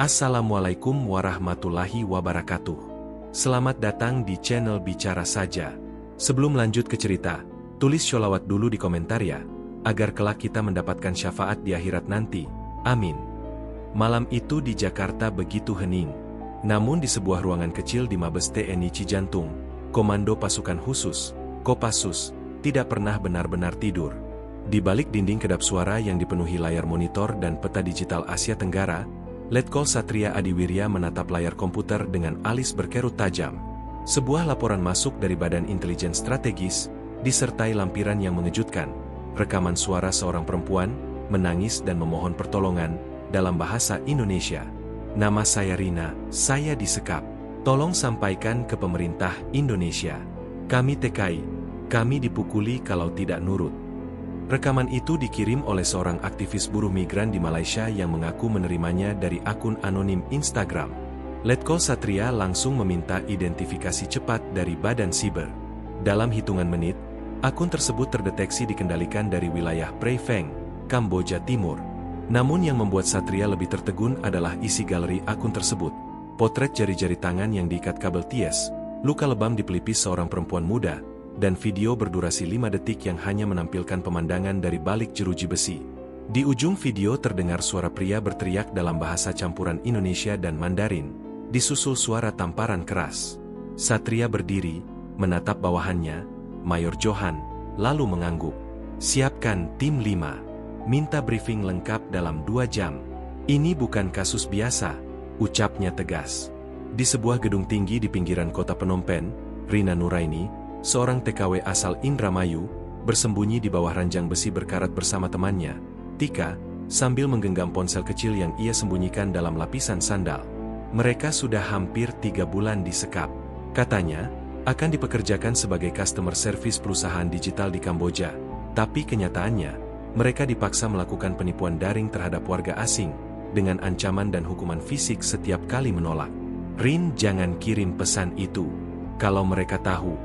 Assalamualaikum warahmatullahi wabarakatuh. Selamat datang di channel Bicara Saja. Sebelum lanjut ke cerita, tulis sholawat dulu di komentar ya, agar kelak kita mendapatkan syafaat di akhirat nanti. Amin. Malam itu di Jakarta begitu hening. Namun di sebuah ruangan kecil di Mabes TNI Cijantung, Komando Pasukan Khusus, Kopassus, tidak pernah benar-benar tidur. Di balik dinding kedap suara yang dipenuhi layar monitor dan peta digital Asia Tenggara, Letkol Satria Adiwirya menatap layar komputer dengan alis berkerut tajam. Sebuah laporan masuk dari Badan Intelijen Strategis, disertai lampiran yang mengejutkan. Rekaman suara seorang perempuan, menangis dan memohon pertolongan, dalam bahasa Indonesia. Nama saya Rina, saya disekap. Tolong sampaikan ke pemerintah Indonesia. Kami TKI, kami dipukuli kalau tidak nurut. Rekaman itu dikirim oleh seorang aktivis buruh migran di Malaysia yang mengaku menerimanya dari akun anonim Instagram. Letkol Satria langsung meminta identifikasi cepat dari Badan Siber. Dalam hitungan menit, akun tersebut terdeteksi dikendalikan dari wilayah Prey Veng, Kamboja Timur. Namun yang membuat Satria lebih tertegun adalah isi galeri akun tersebut. Potret jari-jari tangan yang diikat kabel ties, luka lebam di pelipis seorang perempuan muda, dan video berdurasi 5 detik yang hanya menampilkan pemandangan dari balik jeruji besi. Di ujung video terdengar suara pria berteriak dalam bahasa campuran Indonesia dan Mandarin, disusul suara tamparan keras. Satria berdiri, menatap bawahannya, Mayor Johan, lalu mengangguk. Siapkan tim 5. Minta briefing lengkap dalam 2 jam. Ini bukan kasus biasa, ucapnya tegas. Di sebuah gedung tinggi di pinggiran kota Phnom Penh, Rina Nuraini, seorang TKW asal Indramayu, bersembunyi di bawah ranjang besi berkarat bersama temannya, Tika, sambil menggenggam ponsel kecil yang ia sembunyikan dalam lapisan sandal. Mereka sudah hampir 3 bulan disekap. Katanya, akan dipekerjakan sebagai customer service perusahaan digital di Kamboja, tapi kenyataannya, mereka dipaksa melakukan penipuan daring terhadap warga asing, dengan ancaman dan hukuman fisik setiap kali menolak. Rin, jangan kirim pesan itu. Kalau mereka tahu,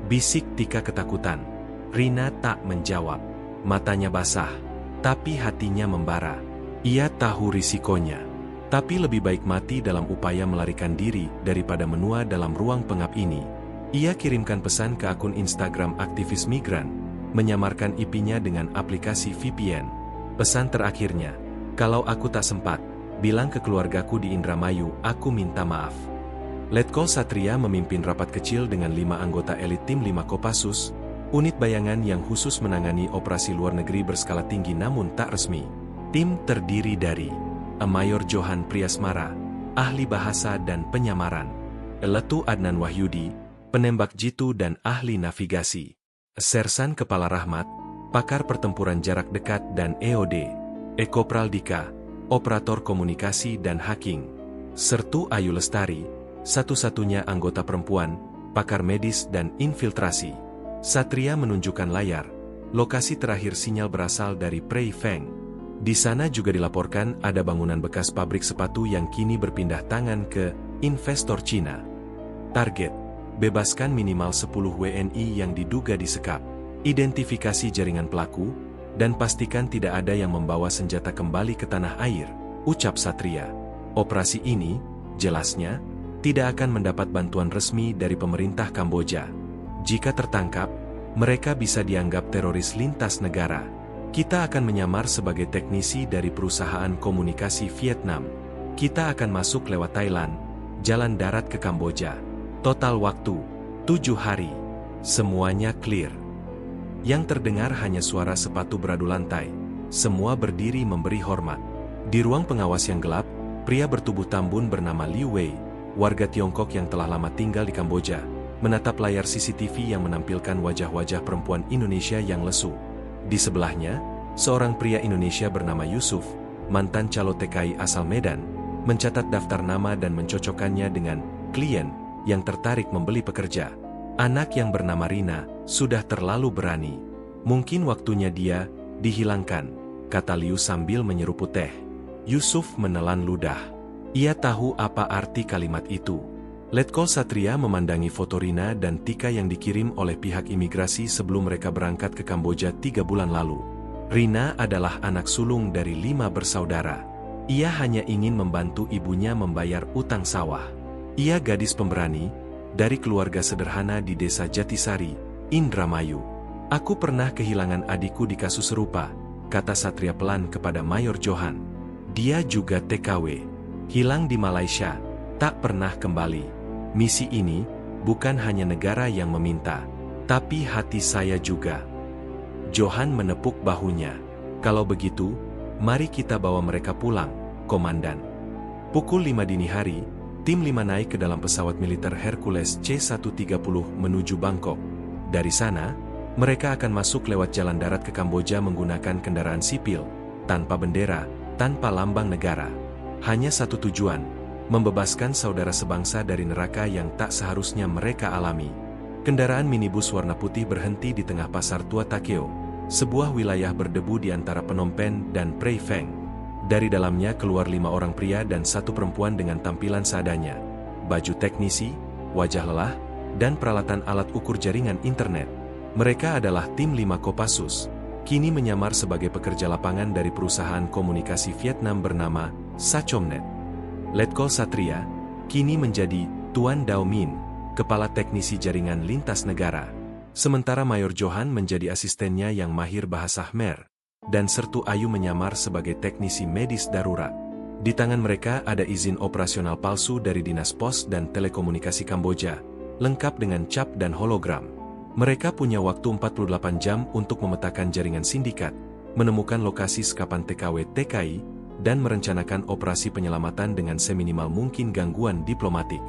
bisik Tika ketakutan. Rina tak menjawab. Matanya basah, tapi hatinya membara. Ia tahu risikonya. Tapi lebih baik mati dalam upaya melarikan diri daripada menua dalam ruang pengap ini. Ia kirimkan pesan ke akun Instagram aktivis migran, menyamarkan IP-nya dengan aplikasi VPN. Pesan terakhirnya, kalau aku tak sempat, bilang ke keluargaku di Indramayu, aku minta maaf. Letkol Satria memimpin rapat kecil dengan 5 anggota elit tim 5 Kopassus, unit bayangan yang khusus menangani operasi luar negeri berskala tinggi namun tak resmi. Tim terdiri dari Mayor Johan Priasmara, ahli bahasa dan penyamaran, Letu Adnan Wahyudi, penembak jitu dan ahli navigasi, Sersan Kepala Rahmat, pakar pertempuran jarak dekat dan EOD, Ekopral Dika, operator komunikasi dan hacking, Sertu Ayu Lestari, satu-satunya anggota perempuan, pakar medis dan infiltrasi. Satria menunjukkan layar. Lokasi terakhir sinyal berasal dari Prey Veng. Di sana juga dilaporkan ada bangunan bekas pabrik sepatu yang kini berpindah tangan ke investor Cina. Target: bebaskan minimal 10 WNI yang diduga disekap. Identifikasi jaringan pelaku, dan pastikan tidak ada yang membawa senjata kembali ke tanah air, ucap Satria. Operasi ini, jelasnya, tidak akan mendapat bantuan resmi dari pemerintah Kamboja. Jika tertangkap, mereka bisa dianggap teroris lintas negara. Kita akan menyamar sebagai teknisi dari perusahaan komunikasi Vietnam. Kita akan masuk lewat Thailand, jalan darat ke Kamboja. Total waktu, 7 hari. Semuanya clear. Yang terdengar hanya suara sepatu beradu lantai. Semua berdiri memberi hormat. Di ruang pengawas yang gelap, pria bertubuh tambun bernama Liu Wei, warga Tiongkok yang telah lama tinggal di Kamboja, menatap layar CCTV yang menampilkan wajah-wajah perempuan Indonesia yang lesu. Di sebelahnya, seorang pria Indonesia bernama Yusuf, mantan calo TKI asal Medan, mencatat daftar nama dan mencocokkannya dengan klien yang tertarik membeli pekerja. Anak yang bernama Rina sudah terlalu berani. Mungkin waktunya dia dihilangkan, kata Liu sambil menyeruput teh. Yusuf menelan ludah. Ia tahu apa arti kalimat itu. Letkol Satria memandangi foto Rina dan Tika yang dikirim oleh pihak imigrasi sebelum mereka berangkat ke Kamboja 3 bulan lalu. Rina adalah anak sulung dari 5 bersaudara. Ia hanya ingin membantu ibunya membayar utang sawah. Ia gadis pemberani, dari keluarga sederhana di desa Jatisari, Indramayu. Aku pernah kehilangan adikku di kasus serupa, kata Satria pelan kepada Mayor Johan. Dia juga TKW. Hilang di Malaysia, tak pernah kembali. Misi ini, bukan hanya negara yang meminta, tapi hati saya juga. Johan menepuk bahunya. Kalau begitu, mari kita bawa mereka pulang, Komandan. Pukul 5 dini hari, tim 5 naik ke dalam pesawat militer Hercules C-130 menuju Bangkok. Dari sana, mereka akan masuk lewat jalan darat ke Kamboja menggunakan kendaraan sipil, tanpa bendera, tanpa lambang negara. Hanya satu tujuan, membebaskan saudara sebangsa dari neraka yang tak seharusnya mereka alami. Kendaraan minibus warna putih berhenti di tengah pasar tua Takeo, sebuah wilayah berdebu di antara Phnom Penh dan Prey Veng. Dari dalamnya keluar 5 orang pria dan 1 perempuan dengan tampilan seadanya. Baju teknisi, wajah lelah, dan peralatan alat ukur jaringan internet. Mereka adalah tim 5 Kopassus, kini menyamar sebagai pekerja lapangan dari perusahaan komunikasi Vietnam bernama Sachomnet. Letkol Satria, kini menjadi Tuan Dao Min, kepala teknisi jaringan lintas negara. Sementara Mayor Johan menjadi asistennya yang mahir bahasa Khmer, dan Sertu Ayu menyamar sebagai teknisi medis darurat. Di tangan mereka ada izin operasional palsu dari Dinas Pos dan Telekomunikasi Kamboja, lengkap dengan cap dan hologram. Mereka punya waktu 48 jam untuk memetakan jaringan sindikat, menemukan lokasi sekapan TKW-TKI, dan merencanakan operasi penyelamatan dengan seminimal mungkin gangguan diplomatik.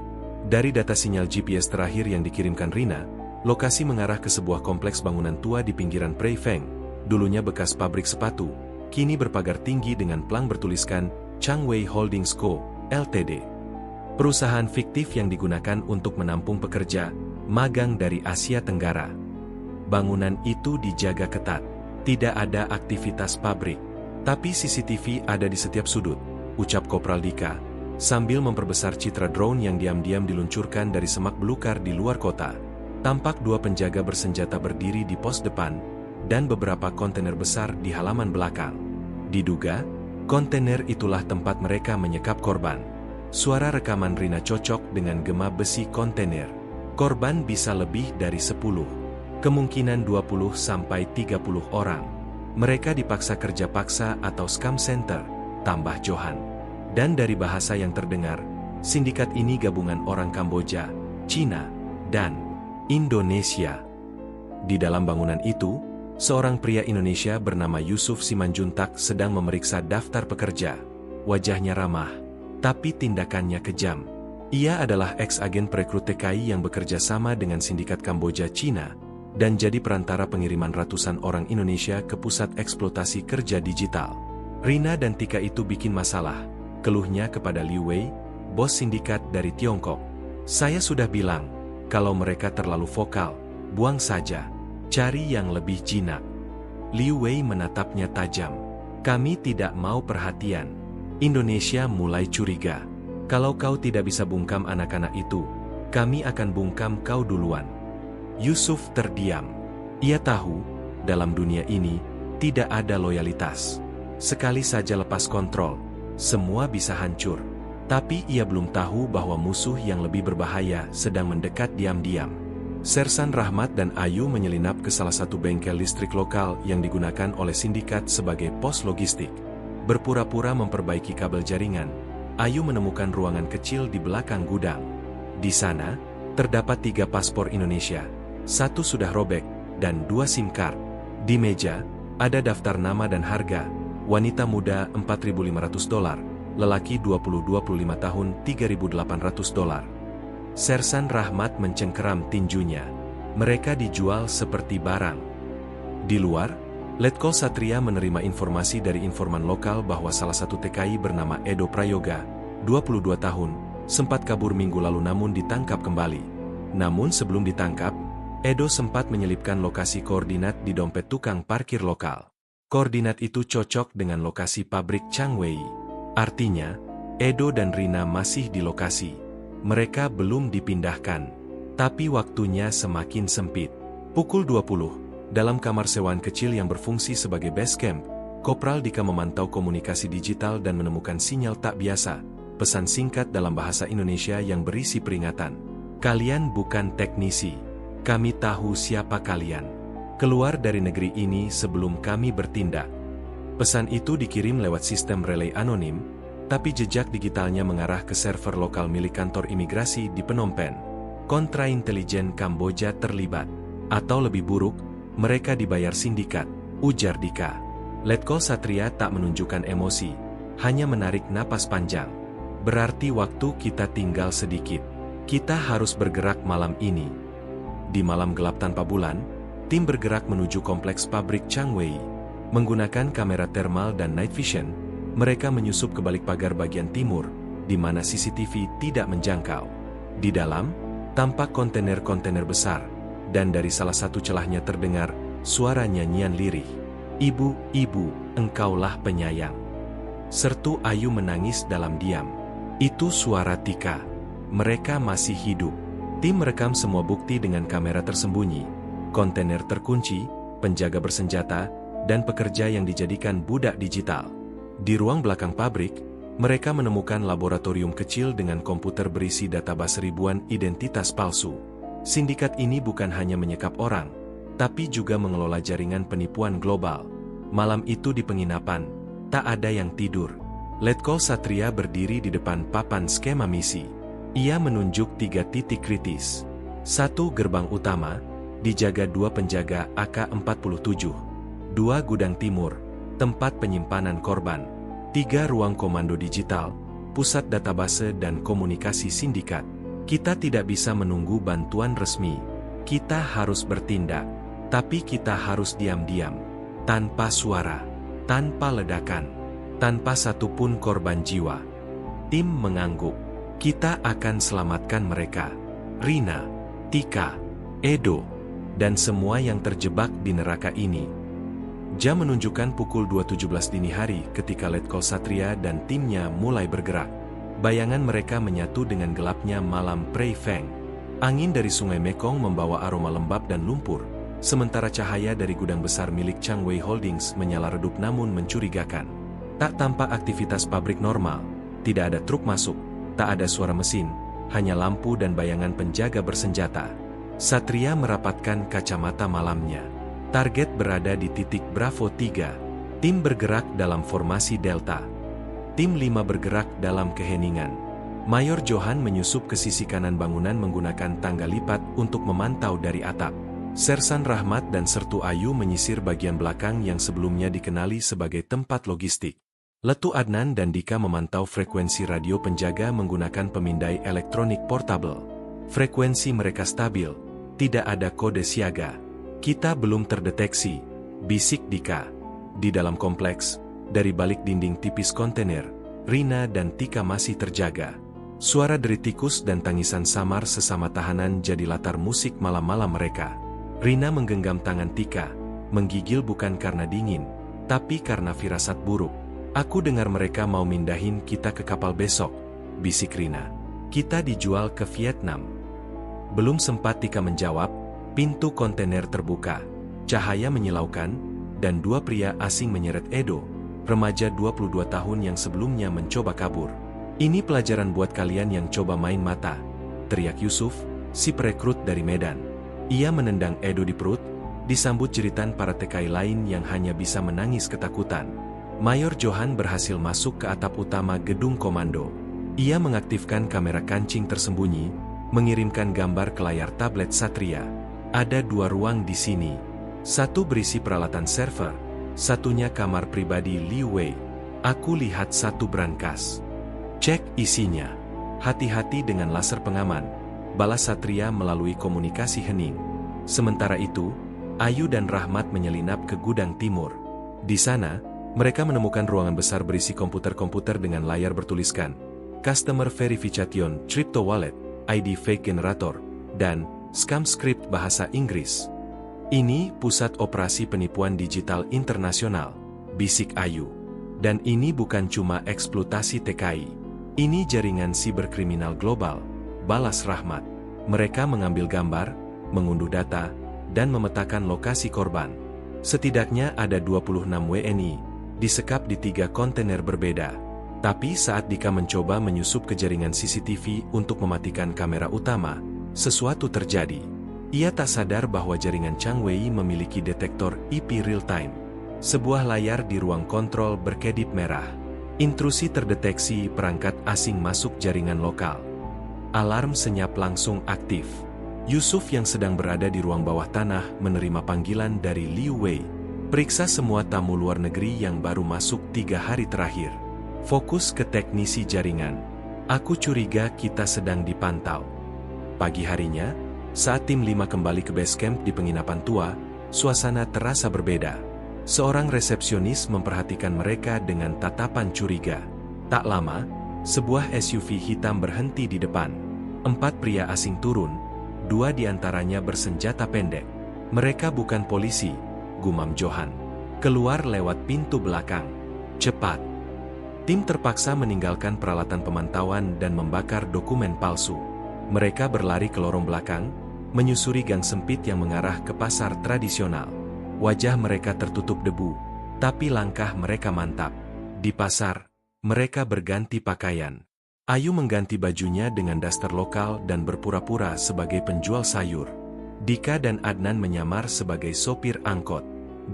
Dari data sinyal GPS terakhir yang dikirimkan Rina, lokasi mengarah ke sebuah kompleks bangunan tua di pinggiran Prey Veng, dulunya bekas pabrik sepatu, kini berpagar tinggi dengan plang bertuliskan Changwei Holdings Co., Ltd. Perusahaan fiktif yang digunakan untuk menampung pekerja magang dari Asia Tenggara. Bangunan itu dijaga ketat. Tidak ada aktivitas pabrik, tapi CCTV ada di setiap sudut, ucap Kopral Dika, sambil memperbesar citra drone yang diam-diam diluncurkan dari semak belukar di luar kota. Tampak 2 penjaga bersenjata berdiri di pos depan, dan beberapa kontainer besar di halaman belakang. Diduga, kontainer itulah tempat mereka menyekap korban. Suara rekaman Rina cocok dengan gema besi kontainer. Korban bisa lebih dari 10. Kemungkinan 20-30 orang. Mereka dipaksa kerja paksa atau scam center, tambah Johan. Dan dari bahasa yang terdengar, sindikat ini gabungan orang Kamboja, Cina, dan Indonesia. Di dalam bangunan itu, seorang pria Indonesia bernama Yusuf Simanjuntak sedang memeriksa daftar pekerja. Wajahnya ramah, tapi tindakannya kejam. Ia adalah ex-agen perekrut TKI yang bekerja sama dengan sindikat Kamboja Cina, dan jadi perantara pengiriman ratusan orang Indonesia ke pusat eksploitasi kerja digital. Rina dan Tika itu bikin masalah, keluhnya kepada Liu Wei, bos sindikat dari Tiongkok. Saya sudah bilang, kalau mereka terlalu vokal, buang saja, cari yang lebih jinak. Liu Wei menatapnya tajam. Kami tidak mau perhatian. Indonesia mulai curiga. Kalau kau tidak bisa bungkam anak-anak itu, kami akan bungkam kau duluan. Yusuf terdiam. Ia tahu, dalam dunia ini, tidak ada loyalitas. Sekali saja lepas kontrol, semua bisa hancur. Tapi ia belum tahu bahwa musuh yang lebih berbahaya sedang mendekat diam-diam. Sersan Rahmat dan Ayu menyelinap ke salah satu bengkel listrik lokal yang digunakan oleh sindikat sebagai pos logistik. Berpura-pura memperbaiki kabel jaringan, Ayu menemukan ruangan kecil di belakang gudang. Di sana, terdapat 3 paspor Indonesia, 1 sudah robek, dan 2 SIM card. Di meja, ada daftar nama dan harga, wanita muda $4.500, lelaki 20-25 tahun $3.800. Sersan Rahmat mencengkeram tinjunya. Mereka dijual seperti barang. Di luar, Letkol Satria menerima informasi dari informan lokal bahwa salah satu TKI bernama Edo Prayoga, 22 tahun, sempat kabur minggu lalu namun ditangkap kembali. Namun sebelum ditangkap, Edo sempat menyelipkan lokasi koordinat di dompet tukang parkir lokal. Koordinat itu cocok dengan lokasi pabrik Changwei. Artinya, Edo dan Rina masih di lokasi. Mereka belum dipindahkan. Tapi waktunya semakin sempit. Pukul 20. Dalam kamar sewaan kecil yang berfungsi sebagai base camp, Kopral Dika memantau komunikasi digital dan menemukan sinyal tak biasa, pesan singkat dalam bahasa Indonesia yang berisi peringatan. Kalian bukan teknisi. Kami tahu siapa kalian. Keluar dari negeri ini sebelum kami bertindak. Pesan itu dikirim lewat sistem relay anonim, tapi jejak digitalnya mengarah ke server lokal milik kantor imigrasi di Phnom Penh. Kontraintelijen Kamboja terlibat. Atau lebih buruk, mereka dibayar sindikat, ujar Dika. Letkol Satria tak menunjukkan emosi, hanya menarik napas panjang. Berarti waktu kita tinggal sedikit. Kita harus bergerak malam ini. Di malam gelap tanpa bulan, tim bergerak menuju kompleks pabrik Changwei. Menggunakan kamera thermal dan night vision, mereka menyusup ke balik pagar bagian timur, di mana CCTV tidak menjangkau. Di dalam, tampak kontainer-kontainer besar, dan dari salah satu celahnya terdengar suara nyanyian lirih. Ibu, ibu, engkaulah penyayang. Sertu Ayu menangis dalam diam. Itu suara Tika. Mereka masih hidup. Tim merekam semua bukti dengan kamera tersembunyi, kontainer terkunci, penjaga bersenjata, dan pekerja yang dijadikan budak digital. Di ruang belakang pabrik, mereka menemukan laboratorium kecil dengan komputer berisi database ribuan identitas palsu. Sindikat ini bukan hanya menyekap orang, tapi juga mengelola jaringan penipuan global. Malam itu di penginapan, tak ada yang tidur. Letkol Satria berdiri di depan papan skema misi. Ia menunjuk 3 titik kritis. 1 gerbang utama, dijaga 2 penjaga AK-47. 2 gudang timur, tempat penyimpanan korban. 3 ruang komando digital, pusat database dan komunikasi sindikat. Kita tidak bisa menunggu bantuan resmi. Kita harus bertindak. Tapi kita harus diam-diam. Tanpa suara. Tanpa ledakan. Tanpa satupun korban jiwa. Tim mengangguk. Kita akan selamatkan mereka. Rina, Tika, Edo, dan semua yang terjebak di neraka ini. Jam menunjukkan pukul 2.17 dini hari ketika Letkol Satria dan timnya mulai bergerak. Bayangan mereka menyatu dengan gelapnya malam Prey Feng. Angin dari sungai Mekong membawa aroma lembab dan lumpur, sementara cahaya dari gudang besar milik Changwei Holdings menyala redup namun mencurigakan. Tak tampak aktivitas pabrik normal, tidak ada truk masuk, tak ada suara mesin, hanya lampu dan bayangan penjaga bersenjata. Satria merapatkan kacamata malamnya. Target berada di titik Bravo 3. Tim bergerak dalam formasi Delta. Tim 5 bergerak dalam keheningan. Mayor Johan menyusup ke sisi kanan bangunan menggunakan tangga lipat untuk memantau dari atap. Sersan Rahmat dan Sertu Ayu menyisir bagian belakang yang sebelumnya dikenali sebagai tempat logistik. Letu Adnan dan Dika memantau frekuensi radio penjaga menggunakan pemindai elektronik portable. Frekuensi mereka stabil, tidak ada kode siaga. Kita belum terdeteksi, bisik Dika. Di dalam kompleks, dari balik dinding tipis kontainer, Rina dan Tika masih terjaga. Suara derit tikus dan tangisan samar sesama tahanan jadi latar musik malam-malam mereka. Rina menggenggam tangan Tika, menggigil bukan karena dingin, tapi karena firasat buruk. Aku dengar mereka mau mindahin kita ke kapal besok, bisik Rina. Kita dijual ke Vietnam. Belum sempat Tika menjawab, pintu kontainer terbuka, cahaya menyilaukan, dan 2 pria asing menyeret Edo, remaja 22 tahun yang sebelumnya mencoba kabur. Ini pelajaran buat kalian yang coba main mata, teriak Yusuf, si perekrut dari Medan. Ia menendang Edo di perut, disambut jeritan para TKI lain yang hanya bisa menangis ketakutan. Mayor Johan berhasil masuk ke atap utama gedung komando. Ia mengaktifkan kamera kancing tersembunyi, mengirimkan gambar ke layar tablet Satria. Ada 2 ruang di sini. 1 berisi peralatan server, satunya kamar pribadi Liu Wei. Aku lihat 1 brankas. Cek isinya. Hati-hati dengan laser pengaman, balas Satria melalui komunikasi hening. Sementara itu, Ayu dan Rahmat menyelinap ke gudang timur. Di sana, mereka menemukan ruangan besar berisi komputer-komputer dengan layar bertuliskan Customer Verification Crypto Wallet, ID Fake Generator, dan Scam Script bahasa Inggris. Ini pusat operasi penipuan digital internasional, bisik Ayu. Dan ini bukan cuma eksploitasi TKI. Ini jaringan siberkriminal global, balas Rahmat. Mereka mengambil gambar, mengunduh data, dan memetakan lokasi korban. Setidaknya ada 26 WNI, disekap di 3 kontainer berbeda. Tapi saat Dika mencoba menyusup ke jaringan CCTV untuk mematikan kamera utama, sesuatu terjadi. Ia tak sadar bahwa jaringan Chang Wei memiliki detektor IP real-time. Sebuah layar di ruang kontrol berkedip merah. Intrusi terdeteksi, perangkat asing masuk jaringan lokal. Alarm senyap langsung aktif. Yusuf yang sedang berada di ruang bawah tanah menerima panggilan dari Liu Wei. Periksa semua tamu luar negeri yang baru masuk 3 hari terakhir. Fokus ke teknisi jaringan. Aku curiga kita sedang dipantau. Pagi harinya, saat tim 5 kembali ke base camp di penginapan tua, suasana terasa berbeda. Seorang resepsionis memperhatikan mereka dengan tatapan curiga. Tak lama, sebuah SUV hitam berhenti di depan. 4 pria asing turun, 2 di antaranya bersenjata pendek. Mereka bukan polisi, gumam Johan. Keluar lewat pintu belakang. Cepat. Tim terpaksa meninggalkan peralatan pemantauan dan membakar dokumen palsu. Mereka berlari ke lorong belakang, menyusuri gang sempit yang mengarah ke pasar tradisional. Wajah mereka tertutup debu, tapi langkah mereka mantap. Di pasar, mereka berganti pakaian. Ayu mengganti bajunya dengan daster lokal dan berpura-pura sebagai penjual sayur. Dika dan Adnan menyamar sebagai sopir angkot.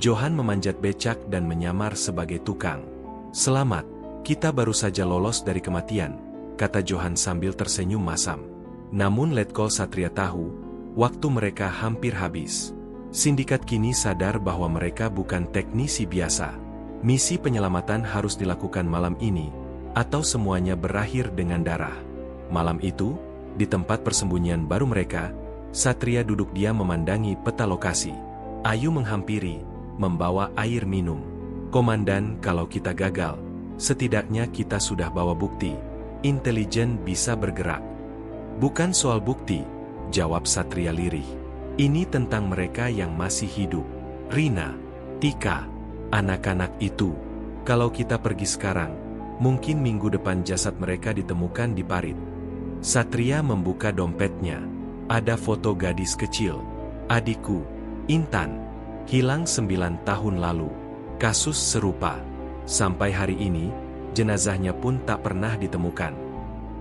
Johan memanjat becak dan menyamar sebagai tukang. Selamat, kita baru saja lolos dari kematian, kata Johan sambil tersenyum masam. Namun Letkol Satria tahu, waktu mereka hampir habis. Sindikat kini sadar bahwa mereka bukan teknisi biasa. Misi penyelamatan harus dilakukan malam ini, atau semuanya berakhir dengan darah. Malam itu, di tempat persembunyian baru mereka, Satria duduk diam memandangi peta lokasi. Ayu menghampiri, membawa air minum. Komandan, kalau kita gagal, setidaknya kita sudah bawa bukti. Intelijen bisa bergerak. Bukan soal bukti, jawab Satria lirih. Ini tentang mereka yang masih hidup. Rina, Tika, anak-anak itu. Kalau kita pergi sekarang, mungkin minggu depan jasad mereka ditemukan di parit. Satria membuka dompetnya. Ada foto gadis kecil. Adikku, Intan. Hilang 9 tahun lalu. Kasus serupa. Sampai hari ini, jenazahnya pun tak pernah ditemukan.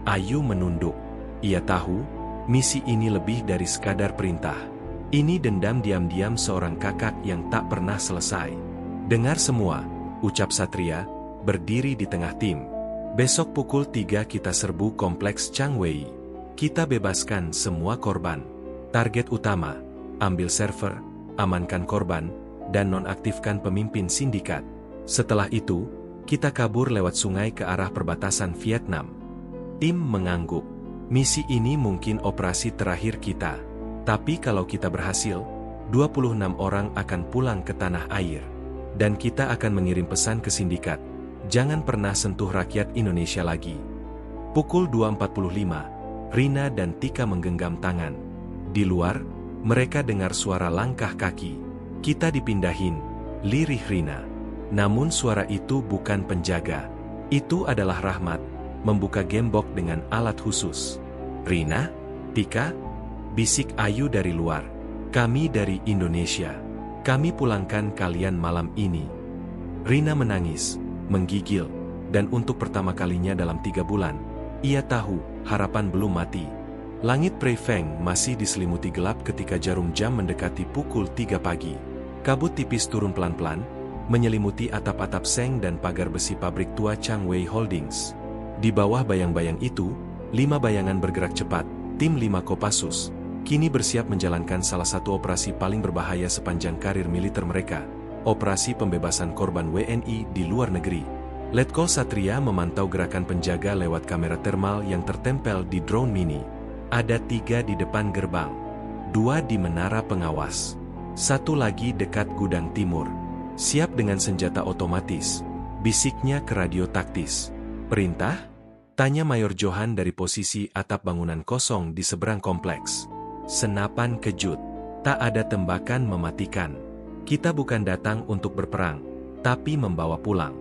Ayu menunduk. Ia tahu, misi ini lebih dari sekadar perintah. Ini dendam diam-diam seorang kakak yang tak pernah selesai. Dengar semua, ucap Satria, berdiri di tengah tim. Besok pukul 3 kita serbu kompleks Chang Wei. Kita bebaskan semua korban. Target utama, ambil server, amankan korban, dan nonaktifkan pemimpin sindikat. Setelah itu, kita kabur lewat sungai ke arah perbatasan Vietnam. Tim mengangguk. Misi ini mungkin operasi terakhir kita. Tapi kalau kita berhasil, 26 orang akan pulang ke tanah air. Dan kita akan mengirim pesan ke sindikat. Jangan pernah sentuh rakyat Indonesia lagi. Pukul 2.45, Rina dan Tika menggenggam tangan. Di luar, mereka dengar suara langkah kaki. Kita dipindahin, lirih Rina. Namun suara itu bukan penjaga. Itu adalah Rahmat, membuka gembok dengan alat khusus. Rina? Tika? Bisik Ayu dari luar. Kami dari Indonesia. Kami pulangkan kalian malam ini. Rina menangis, menggigil, dan untuk pertama kalinya dalam 3 bulan, ia tahu harapan belum mati. Langit Preifeng masih diselimuti gelap ketika jarum jam mendekati pukul 3 pagi. Kabut tipis turun pelan-pelan, menyelimuti atap-atap seng dan pagar besi pabrik tua Chang Wei Holdings. Di bawah bayang-bayang itu, 5 bayangan bergerak cepat, tim 5 Kopassus. Kini bersiap menjalankan salah satu operasi paling berbahaya sepanjang karir militer mereka, operasi pembebasan korban WNI di luar negeri. Letkol Satria memantau gerakan penjaga lewat kamera thermal yang tertempel di drone mini. Ada 3 di depan gerbang, 2 di menara pengawas, 1 lagi dekat gudang timur. Siap dengan senjata otomatis, bisiknya ke radio taktis. Perintah? Tanya Mayor Johan dari posisi atap bangunan kosong di seberang kompleks. Senapan kejut. Tak ada tembakan mematikan. Kita bukan datang untuk berperang, tapi membawa pulang.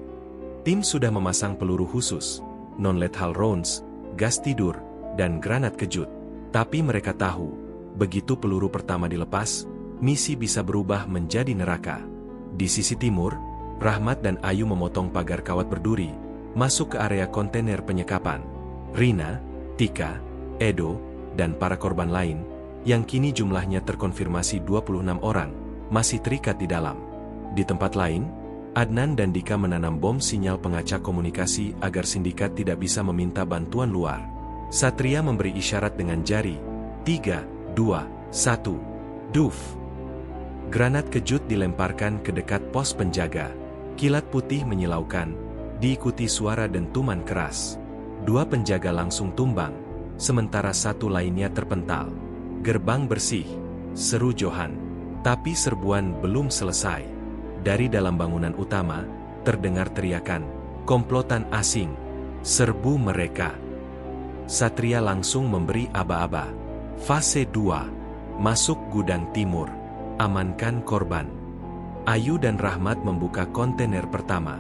Tim sudah memasang peluru khusus, non-lethal rounds, gas tidur, dan granat kejut. Tapi mereka tahu, begitu peluru pertama dilepas, misi bisa berubah menjadi neraka. Di sisi timur, Rahmat dan Ayu memotong pagar kawat berduri, masuk ke area kontainer penyekapan. Rina, Tika, Edo, dan para korban lain, yang kini jumlahnya terkonfirmasi 26 orang, masih terikat di dalam. Di tempat lain, Adnan dan Dika menanam bom sinyal pengacak komunikasi agar sindikat tidak bisa meminta bantuan luar. Satria memberi isyarat dengan jari. 3, 2, 1. Duf! Granat kejut dilemparkan ke dekat pos penjaga. Kilat putih menyilaukan, diikuti suara dentuman keras. 2 penjaga langsung tumbang, sementara 1 lainnya terpental. Gerbang bersih, seru Johan. Tapi serbuan belum selesai. Dari dalam bangunan utama, terdengar teriakan, komplotan asing, serbu mereka. Satria langsung memberi aba-aba. Fase 2, masuk gudang timur, amankan korban. Ayu dan Rahmat membuka kontainer pertama.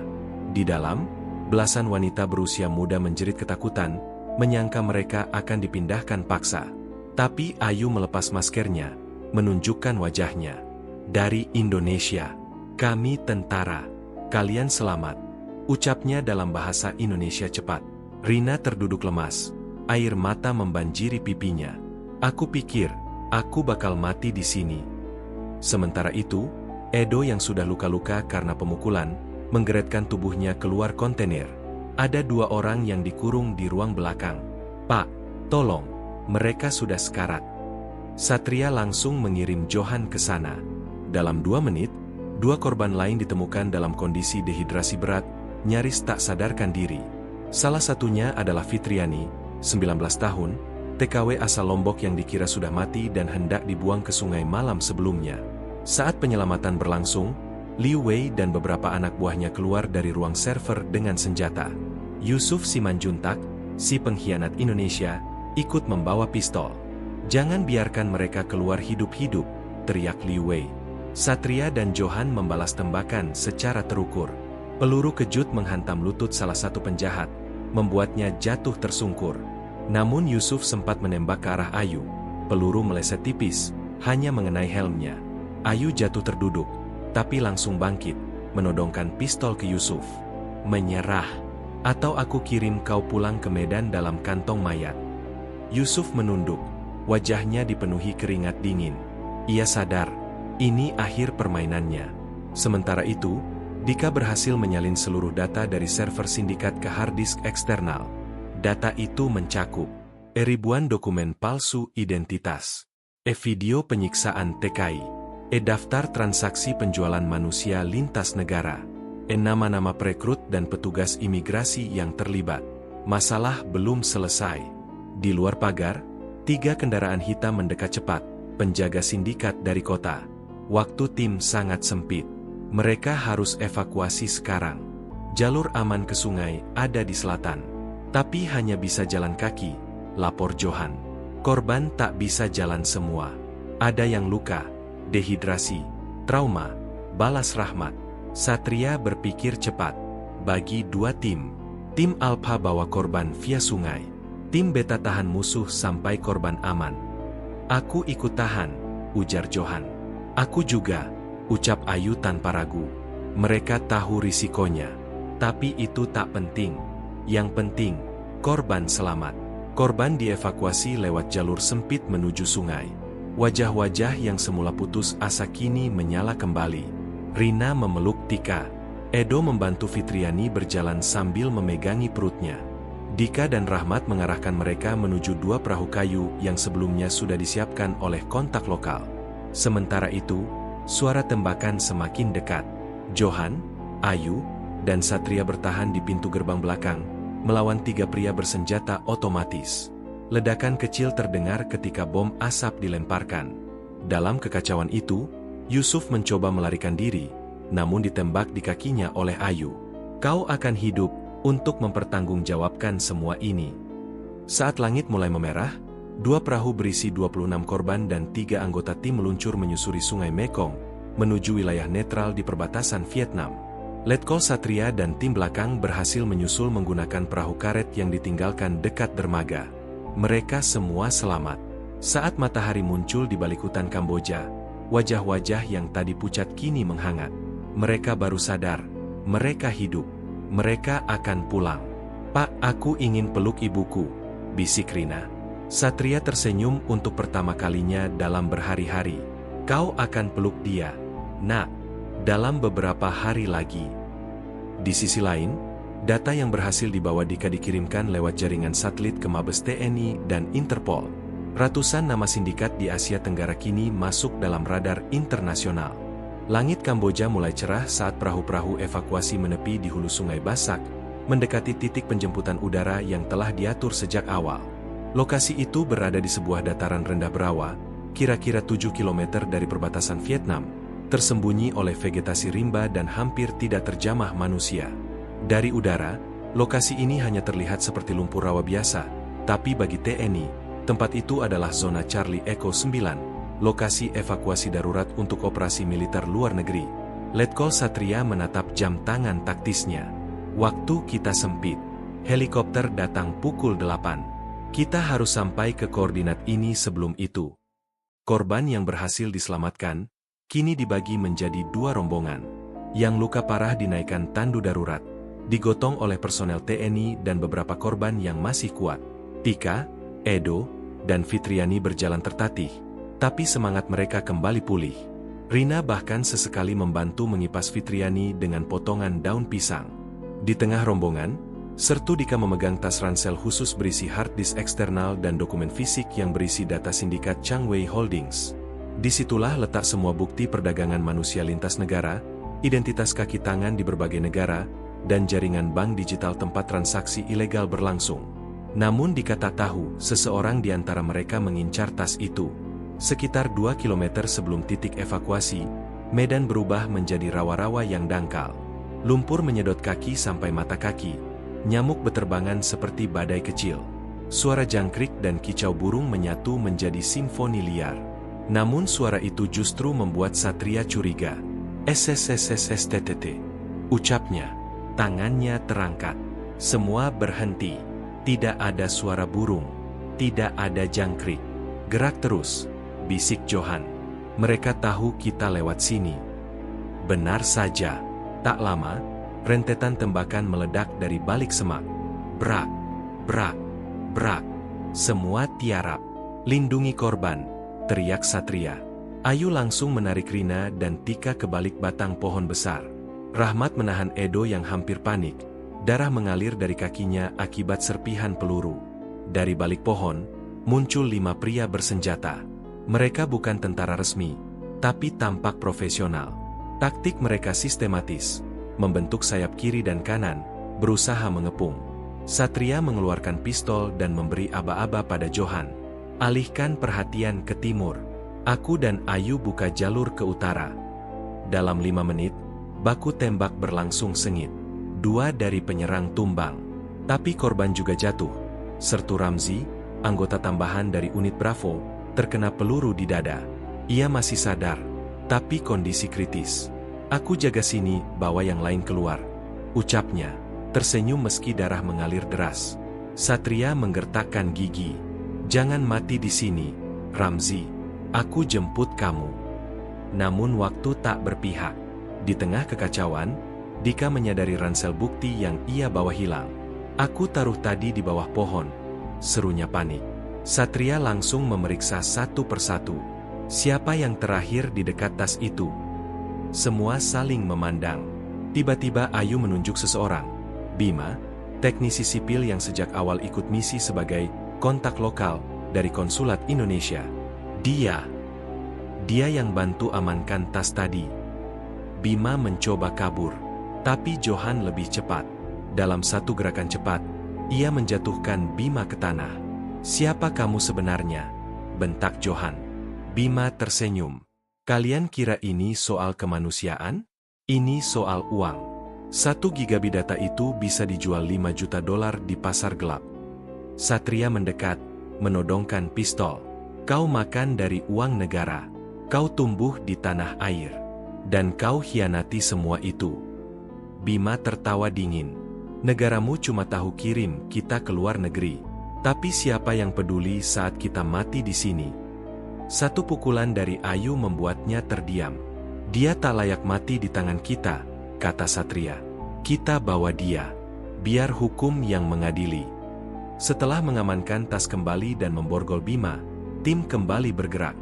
Di dalam, belasan wanita berusia muda menjerit ketakutan, menyangka mereka akan dipindahkan paksa. Tapi Ayu melepas maskernya, menunjukkan wajahnya. Dari Indonesia, kami tentara, kalian selamat, ucapnya dalam bahasa Indonesia cepat. Rina terduduk lemas, air mata membanjiri pipinya. Aku pikir, aku bakal mati di sini. Sementara itu, Edo yang sudah luka-luka karena pemukulan, menggeretkan tubuhnya keluar kontainer. Ada 2 orang yang dikurung di ruang belakang. Pak, tolong, mereka sudah sekarat. Satria langsung mengirim Johan ke sana. Dalam 2 menit, 2 korban lain ditemukan dalam kondisi dehidrasi berat, nyaris tak sadarkan diri. Salah satunya adalah Fitriani, 19 tahun, TKW asal Lombok yang dikira sudah mati dan hendak dibuang ke sungai malam sebelumnya. Saat penyelamatan berlangsung, Liu Wei dan beberapa anak buahnya keluar dari ruang server dengan senjata. Yusuf Simanjuntak, si pengkhianat Indonesia, ikut membawa pistol. Jangan biarkan mereka keluar hidup-hidup, teriak Liu Wei. Satria dan Johan membalas tembakan secara terukur. Peluru kejut menghantam lutut salah satu penjahat, membuatnya jatuh tersungkur. Namun Yusuf sempat menembak ke arah Ayu. Peluru meleset tipis, hanya mengenai helmnya. Ayu jatuh terduduk, tapi langsung bangkit, menodongkan pistol ke Yusuf. Menyerah, atau aku kirim kau pulang ke Medan dalam kantong mayat. Yusuf menunduk, wajahnya dipenuhi keringat dingin. Ia sadar, ini akhir permainannya. Sementara itu, Dika berhasil menyalin seluruh data dari server sindikat ke hard disk eksternal. Data itu mencakup ribuan dokumen palsu identitas, video penyiksaan TKI, daftar transaksi penjualan manusia lintas negara, nama-nama perekrut dan petugas imigrasi yang terlibat. Masalah belum selesai. Di luar pagar, 3 kendaraan hitam mendekat cepat, penjaga sindikat dari kota. Waktu tim sangat sempit. Mereka harus evakuasi sekarang. Jalur aman ke sungai ada di selatan. Tapi hanya bisa jalan kaki, lapor Johan. Korban tak bisa jalan semua. Ada yang luka, dehidrasi, trauma, balas Rahmat. Satria berpikir cepat. Bagi 2 tim. Tim Alpha bawa korban via sungai. Tim Beta tahan musuh sampai korban aman. Aku ikut tahan, ujar Johan. Aku juga, ucap Ayu tanpa ragu. Mereka tahu risikonya. Tapi itu tak penting. Yang penting, korban selamat. Korban dievakuasi lewat jalur sempit menuju sungai. Wajah-wajah yang semula putus asa kini menyala kembali. Rina memeluk Tika. Edo membantu Fitriani berjalan sambil memegangi perutnya. Dika dan Rahmat mengarahkan mereka menuju 2 perahu kayu yang sebelumnya sudah disiapkan oleh kontak lokal. Sementara itu, suara tembakan semakin dekat. Johan, Ayu, dan Satria bertahan di pintu gerbang belakang, melawan 3 pria bersenjata otomatis. Ledakan kecil terdengar ketika bom asap dilemparkan. Dalam kekacauan itu, Yusuf mencoba melarikan diri, namun ditembak di kakinya oleh Ayu. Kau akan hidup untuk mempertanggungjawabkan semua ini. Saat langit mulai memerah, 2 perahu berisi 26 korban dan 3 anggota tim meluncur menyusuri sungai Mekong, menuju wilayah netral di perbatasan Vietnam. Letkol Satria dan tim belakang berhasil menyusul menggunakan perahu karet yang ditinggalkan dekat dermaga. Mereka semua selamat. Saat matahari muncul di balik hutan Kamboja, wajah-wajah yang tadi pucat kini menghangat. Mereka baru sadar, Mereka hidup. Mereka akan pulang. Pak, aku ingin peluk ibuku, bisik Rina. Satria tersenyum untuk pertama kalinya dalam berhari-hari. Kau akan peluk dia, nak, dalam beberapa hari lagi. Di sisi lain, data yang berhasil dibawa Dika dikirimkan lewat jaringan satelit ke Mabes TNI dan Interpol. Ratusan nama sindikat di Asia Tenggara kini masuk dalam radar internasional. Langit Kamboja mulai cerah saat perahu-perahu evakuasi menepi di hulu Sungai Basak, mendekati titik penjemputan udara yang telah diatur sejak awal. Lokasi itu berada di sebuah dataran rendah berawa, kira-kira 7 km dari perbatasan Vietnam, tersembunyi oleh vegetasi rimba dan hampir tidak terjamah manusia. Dari udara, lokasi ini hanya terlihat seperti lumpur rawa biasa, tapi bagi TNI, tempat itu adalah zona Charlie Echo 9, lokasi evakuasi darurat untuk operasi militer luar negeri. Letkol Satria menatap jam tangan taktisnya. Waktu kita sempit. Helikopter datang pukul 8. Kita harus sampai ke koordinat ini sebelum itu. Korban yang berhasil diselamatkan, kini dibagi menjadi 2 rombongan. Yang luka parah dinaikkan tandu darurat, digotong oleh personel TNI dan beberapa korban yang masih kuat. Tika, Edo, dan Fitriani berjalan tertatih, tapi semangat mereka kembali pulih. Rina bahkan sesekali membantu mengipas Fitriani dengan potongan daun pisang. Di tengah rombongan, Sertu Dika memegang tas ransel khusus berisi hard disk eksternal dan dokumen fisik yang berisi data sindikat Changwei Holdings. Disitulah letak semua bukti perdagangan manusia lintas negara, identitas kaki tangan di berbagai negara, dan jaringan bank digital tempat transaksi ilegal berlangsung. Namun Dika tak tahu, seseorang di antara mereka mengincar tas itu. Sekitar 2 km sebelum titik evakuasi, medan berubah menjadi rawa-rawa yang dangkal. Lumpur menyedot kaki sampai mata kaki. Nyamuk beterbangan seperti badai kecil. Suara jangkrik dan kicau burung menyatu menjadi simfoni liar. Namun suara itu justru membuat Satria curiga. SSSSSTTT. Ucapnya. Tangannya terangkat. Semua berhenti. Tidak ada suara burung. Tidak ada jangkrik. Gerak terus, bisik Johan. Mereka tahu kita lewat sini. Benar saja. Tak lama, rentetan tembakan meledak dari balik semak. Brak, brak, brak. Semua tiarap. Lindungi korban, teriak Satria. Ayu langsung menarik Rina dan Tika ke balik batang pohon besar. Rahmat menahan Edo yang hampir panik. Darah mengalir dari kakinya akibat serpihan peluru. Dari balik pohon, muncul 5 pria bersenjata. Mereka bukan tentara resmi, tapi tampak profesional. Taktik mereka sistematis, membentuk sayap kiri dan kanan, berusaha mengepung. Satria mengeluarkan pistol dan memberi aba-aba pada Johan. Alihkan perhatian ke timur. Aku dan Ayu buka jalur ke utara. Dalam 5 menit, baku tembak berlangsung sengit. 2 dari penyerang tumbang. Tapi korban juga jatuh. Sertu Ramzi, anggota tambahan dari unit Bravo, terkena peluru di dada. Ia masih sadar, tapi kondisi kritis. Aku jaga sini, bawa yang lain keluar, ucapnya, tersenyum meski darah mengalir deras. Satria menggertakkan gigi. Jangan mati di sini, Ramzi. Aku jemput kamu. Namun waktu tak berpihak. Di tengah kekacauan, Dika menyadari ransel bukti yang ia bawa hilang. Aku taruh tadi di bawah pohon, serunya panik. Satria langsung memeriksa satu persatu. Siapa yang terakhir di dekat tas itu? Semua saling memandang. Tiba-tiba Ayu menunjuk seseorang. Bima, teknisi sipil yang sejak awal ikut misi sebagai kontak lokal dari konsulat Indonesia. Dia yang bantu amankan tas tadi. Bima mencoba kabur, tapi Johan lebih cepat. Dalam satu gerakan cepat, ia menjatuhkan Bima ke tanah. Siapa kamu sebenarnya? Bentak Johan. Bima tersenyum. Kalian kira ini soal kemanusiaan? Ini soal uang. 1 GB data itu bisa dijual $5 juta di pasar gelap. Satria mendekat, menodongkan pistol. Kau makan dari uang negara. Kau tumbuh di tanah air. Dan kau hianati semua itu. Bima tertawa dingin. Negaramu cuma tahu kirim kita ke luar negeri. Tapi siapa yang peduli saat kita mati di sini? Satu pukulan dari Ayu membuatnya terdiam. Dia tak layak mati di tangan kita, kata Satria. Kita bawa dia. Biar hukum yang mengadili. Setelah mengamankan tas kembali dan memborgol Bima, tim kembali bergerak.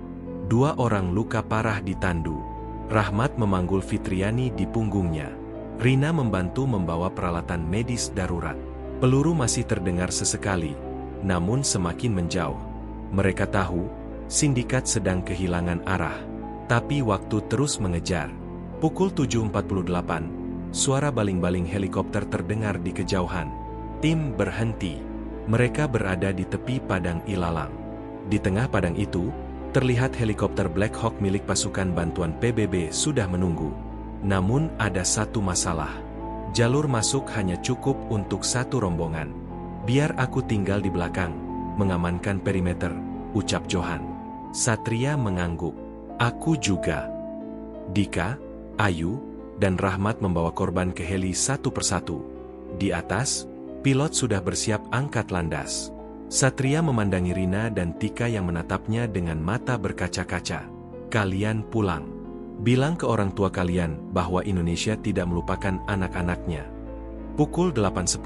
2 orang luka parah di tandu. Rahmat memanggul Fitriani di punggungnya. Rina membantu membawa peralatan medis darurat. Peluru masih terdengar sesekali, namun semakin menjauh. Mereka tahu, sindikat sedang kehilangan arah. Tapi waktu terus mengejar. Pukul 7.48. Suara baling-baling helikopter terdengar di kejauhan. Tim berhenti. Mereka berada di tepi padang ilalang. Di tengah padang itu, terlihat helikopter Black Hawk milik pasukan bantuan PBB sudah menunggu. Namun ada satu masalah. Jalur masuk hanya cukup untuk satu rombongan. Biar aku tinggal di belakang, mengamankan perimeter, ucap Johan. Satria mengangguk. Aku juga. Dika, Ayu, dan Rahmat membawa korban ke heli satu persatu. Di atas, pilot sudah bersiap angkat landas. Satria memandangi Rina dan Tika yang menatapnya dengan mata berkaca-kaca. Kalian pulang. Bilang ke orang tua kalian bahwa Indonesia tidak melupakan anak-anaknya. Pukul 8.10,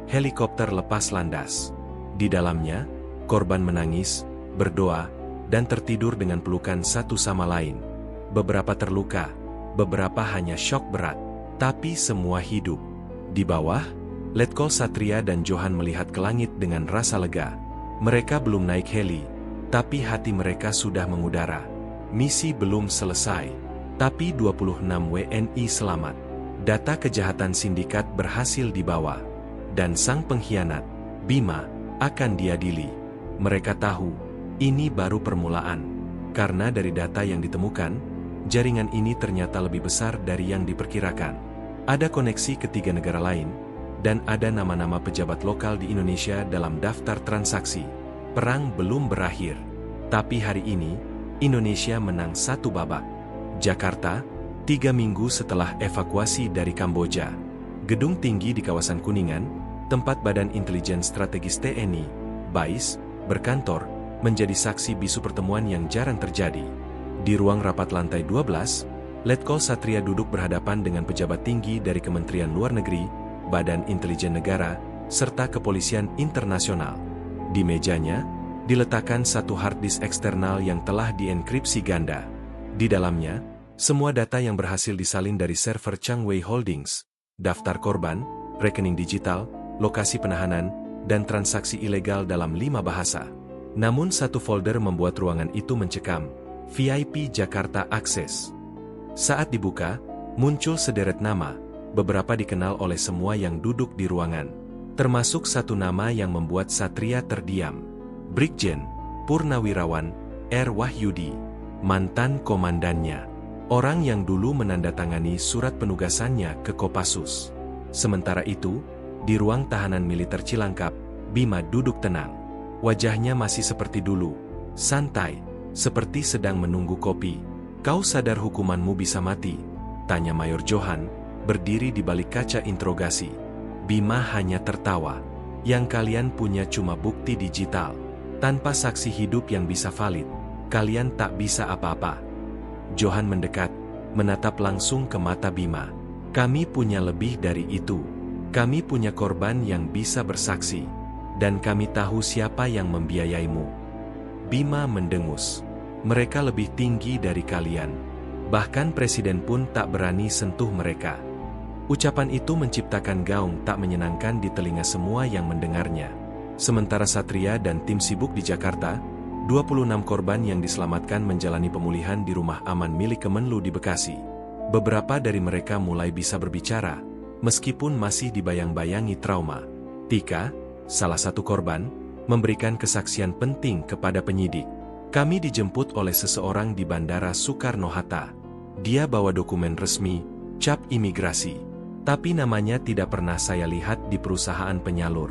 helikopter lepas landas. Di dalamnya, korban menangis, berdoa, dan tertidur dengan pelukan satu sama lain. Beberapa terluka, beberapa hanya syok berat, tapi semua hidup. Di bawah, Letkol Satria dan Johan melihat ke langit dengan rasa lega. Mereka belum naik heli, tapi hati mereka sudah mengudara. Misi belum selesai, tapi 26 WNI selamat. Data kejahatan sindikat berhasil dibawa, dan sang pengkhianat, Bima, akan diadili. Mereka tahu, ini baru permulaan, karena dari data yang ditemukan, jaringan ini ternyata lebih besar dari yang diperkirakan. Ada koneksi ke 3 negara lain, dan ada nama-nama pejabat lokal di Indonesia dalam daftar transaksi. Perang belum berakhir, tapi hari ini, Indonesia menang 1 babak. Jakarta, 3 minggu setelah evakuasi dari Kamboja. Gedung tinggi di kawasan Kuningan, tempat Badan Intelijen Strategis TNI, BAIS, berkantor, menjadi saksi bisu pertemuan yang jarang terjadi. Di ruang rapat lantai 12, Letkol Satria duduk berhadapan dengan pejabat tinggi dari Kementerian Luar Negeri, Badan Intelijen Negara, serta Kepolisian Internasional. Di mejanya, diletakkan satu hard disk eksternal yang telah dienkripsi ganda. Di dalamnya, semua data yang berhasil disalin dari server Changwei Holdings, daftar korban, rekening digital, lokasi penahanan, dan transaksi ilegal dalam 5 bahasa. Namun satu folder membuat ruangan itu mencekam. VIP Jakarta Access. Saat dibuka, muncul sederet nama, beberapa dikenal oleh semua yang duduk di ruangan. Termasuk satu nama yang membuat Satria terdiam. Brigjen Purnawirawan R. Wahyudi, mantan komandannya. Orang yang dulu menandatangani surat penugasannya ke Kopassus. Sementara itu, di ruang tahanan militer Cilangkap, Bima duduk tenang. Wajahnya masih seperti dulu, santai, seperti sedang menunggu kopi. Kau sadar hukumanmu bisa mati? Tanya Mayor Johan, berdiri di balik kaca interogasi. Bima hanya tertawa. Yang kalian punya cuma bukti digital. Tanpa saksi hidup yang bisa valid, kalian tak bisa apa-apa. Johan mendekat, menatap langsung ke mata Bima. Kami punya lebih dari itu. Kami punya korban yang bisa bersaksi. Dan kami tahu siapa yang membiayaimu. Bima mendengus. Mereka lebih tinggi dari kalian. Bahkan presiden pun tak berani sentuh mereka. Ucapan itu menciptakan gaung tak menyenangkan di telinga semua yang mendengarnya. Sementara Satria dan tim sibuk di Jakarta, 26 korban yang diselamatkan menjalani pemulihan di rumah aman milik Kemenlu di Bekasi. Beberapa dari mereka mulai bisa berbicara, meskipun masih dibayang-bayangi trauma. Tika, salah satu korban, memberikan kesaksian penting kepada penyidik. Kami dijemput oleh seseorang di Bandara Soekarno-Hatta. Dia bawa dokumen resmi, cap imigrasi. Tapi namanya tidak pernah saya lihat di perusahaan penyalur.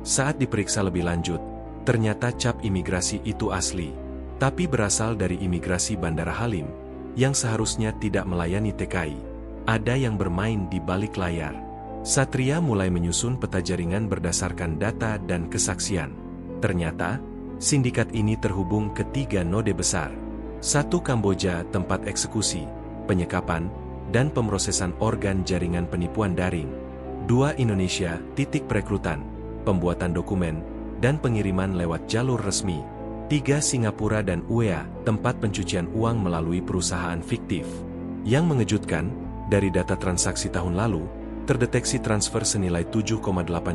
Saat diperiksa lebih lanjut, ternyata cap imigrasi itu asli. Tapi berasal dari imigrasi Bandara Halim, yang seharusnya tidak melayani TKI. Ada yang bermain di balik layar. Satria mulai menyusun peta jaringan berdasarkan data dan kesaksian. Ternyata, sindikat ini terhubung ke 3 node besar. 1 Kamboja, tempat eksekusi, penyekapan, dan pemrosesan organ jaringan penipuan daring. 2. Indonesia, perekrutan, pembuatan dokumen, dan pengiriman lewat jalur resmi. 3. Singapura dan UEA, tempat pencucian uang melalui perusahaan fiktif. Yang mengejutkan, dari data transaksi tahun lalu, terdeteksi transfer senilai 7,8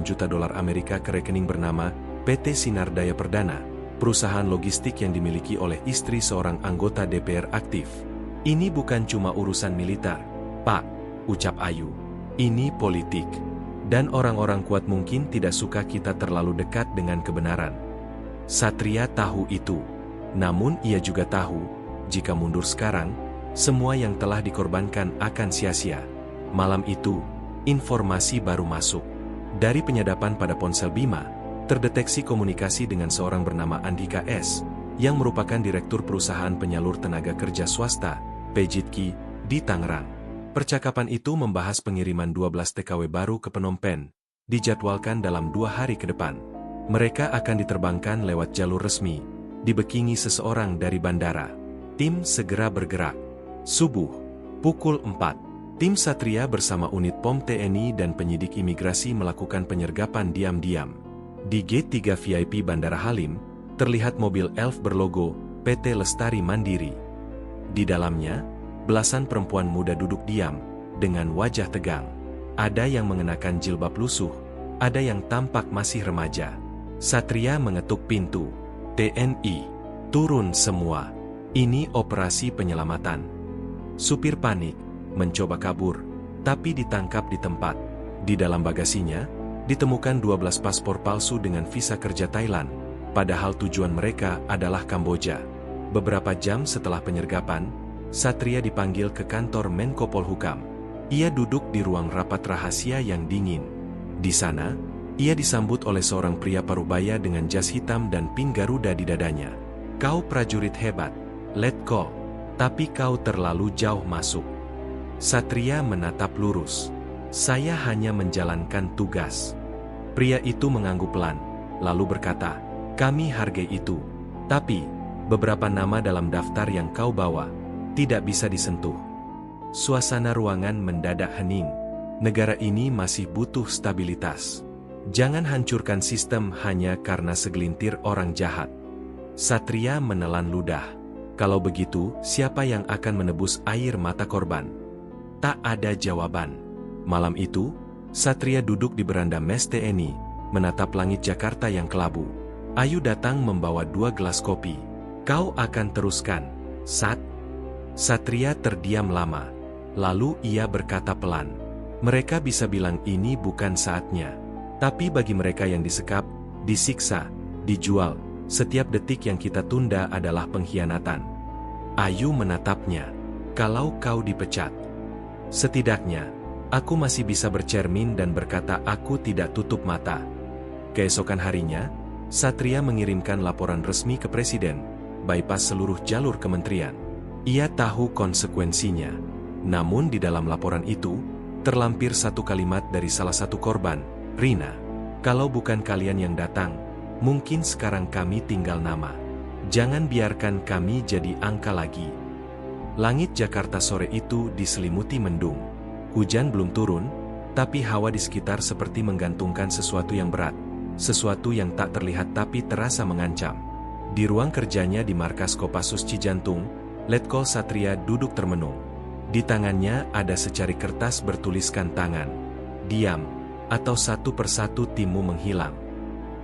juta dolar Amerika ke rekening bernama PT Sinar Daya Perdana, perusahaan logistik yang dimiliki oleh istri seorang anggota DPR aktif. Ini bukan cuma urusan militer, Pak, ucap Ayu. Ini politik. Dan orang-orang kuat mungkin tidak suka kita terlalu dekat dengan kebenaran. Satria tahu itu. Namun ia juga tahu, jika mundur sekarang, semua yang telah dikorbankan akan sia-sia. Malam itu, informasi baru masuk. Dari penyadapan pada ponsel Bima, terdeteksi komunikasi dengan seorang bernama Andika S., yang merupakan direktur perusahaan penyalur tenaga kerja swasta, Pejitki, di Tangerang. Percakapan itu membahas pengiriman 12 TKW baru ke Phnom Penh, dijadwalkan dalam 2 hari ke depan. Mereka akan diterbangkan lewat jalur resmi, dibekingi seseorang dari bandara. Tim segera bergerak. Subuh, pukul 4. Tim Satria bersama unit POM TNI dan penyidik imigrasi melakukan penyergapan diam-diam. Di gate 3 VIP Bandara Halim, terlihat mobil elf berlogo PT Lestari Mandiri. Di dalamnya, belasan perempuan muda duduk diam, dengan wajah tegang. Ada yang mengenakan jilbab lusuh, ada yang tampak masih remaja. Satria mengetuk pintu. TNI, turun semua. Ini operasi penyelamatan. Supir panik, mencoba kabur, tapi ditangkap di tempat. Di dalam bagasinya, ditemukan 12 paspor palsu dengan visa kerja Thailand, padahal tujuan mereka adalah Kamboja. Beberapa jam setelah penyergapan, Satria dipanggil ke kantor Menko Polhukam. Ia duduk di ruang rapat rahasia yang dingin. Di sana, ia disambut oleh seorang pria parubaya dengan jas hitam dan pin Garuda di dadanya. Kau prajurit hebat, Letko, tapi kau terlalu jauh masuk. Satria menatap lurus. Saya hanya menjalankan tugas. Pria itu mengangguk pelan, lalu berkata, kami hargai itu. Tapi, beberapa nama dalam daftar yang kau bawa, tidak bisa disentuh. Suasana ruangan mendadak hening. Negara ini masih butuh stabilitas. Jangan hancurkan sistem hanya karena segelintir orang jahat. Satria menelan ludah. Kalau begitu, siapa yang akan menebus air mata korban? Tak ada jawaban. Malam itu, Satria duduk di beranda mes TNI, menatap langit Jakarta yang kelabu. Ayu datang membawa 2 gelas kopi. Kau akan teruskan, Sat? Satria terdiam lama. Lalu ia berkata pelan. Mereka bisa bilang ini bukan saatnya. Tapi bagi mereka yang disekap, disiksa, dijual, setiap detik yang kita tunda adalah pengkhianatan. Ayu menatapnya. Kalau kau dipecat, setidaknya, aku masih bisa bercermin dan berkata aku tidak tutup mata. Keesokan harinya, Satria mengirimkan laporan resmi ke Presiden, bypass seluruh jalur kementerian. Ia tahu konsekuensinya. Namun di dalam laporan itu, terlampir satu kalimat dari salah satu korban, Rina. Kalau bukan kalian yang datang, mungkin sekarang kami tinggal nama. Jangan biarkan kami jadi angka lagi. Langit Jakarta sore itu diselimuti mendung. Hujan belum turun, tapi hawa di sekitar seperti menggantungkan sesuatu yang berat. Sesuatu yang tak terlihat tapi terasa mengancam. Di ruang kerjanya di markas Kopassus Cijantung, Letkol Satria duduk termenung. Di tangannya ada secari kertas bertuliskan tangan. Diam, atau satu persatu timmu menghilang.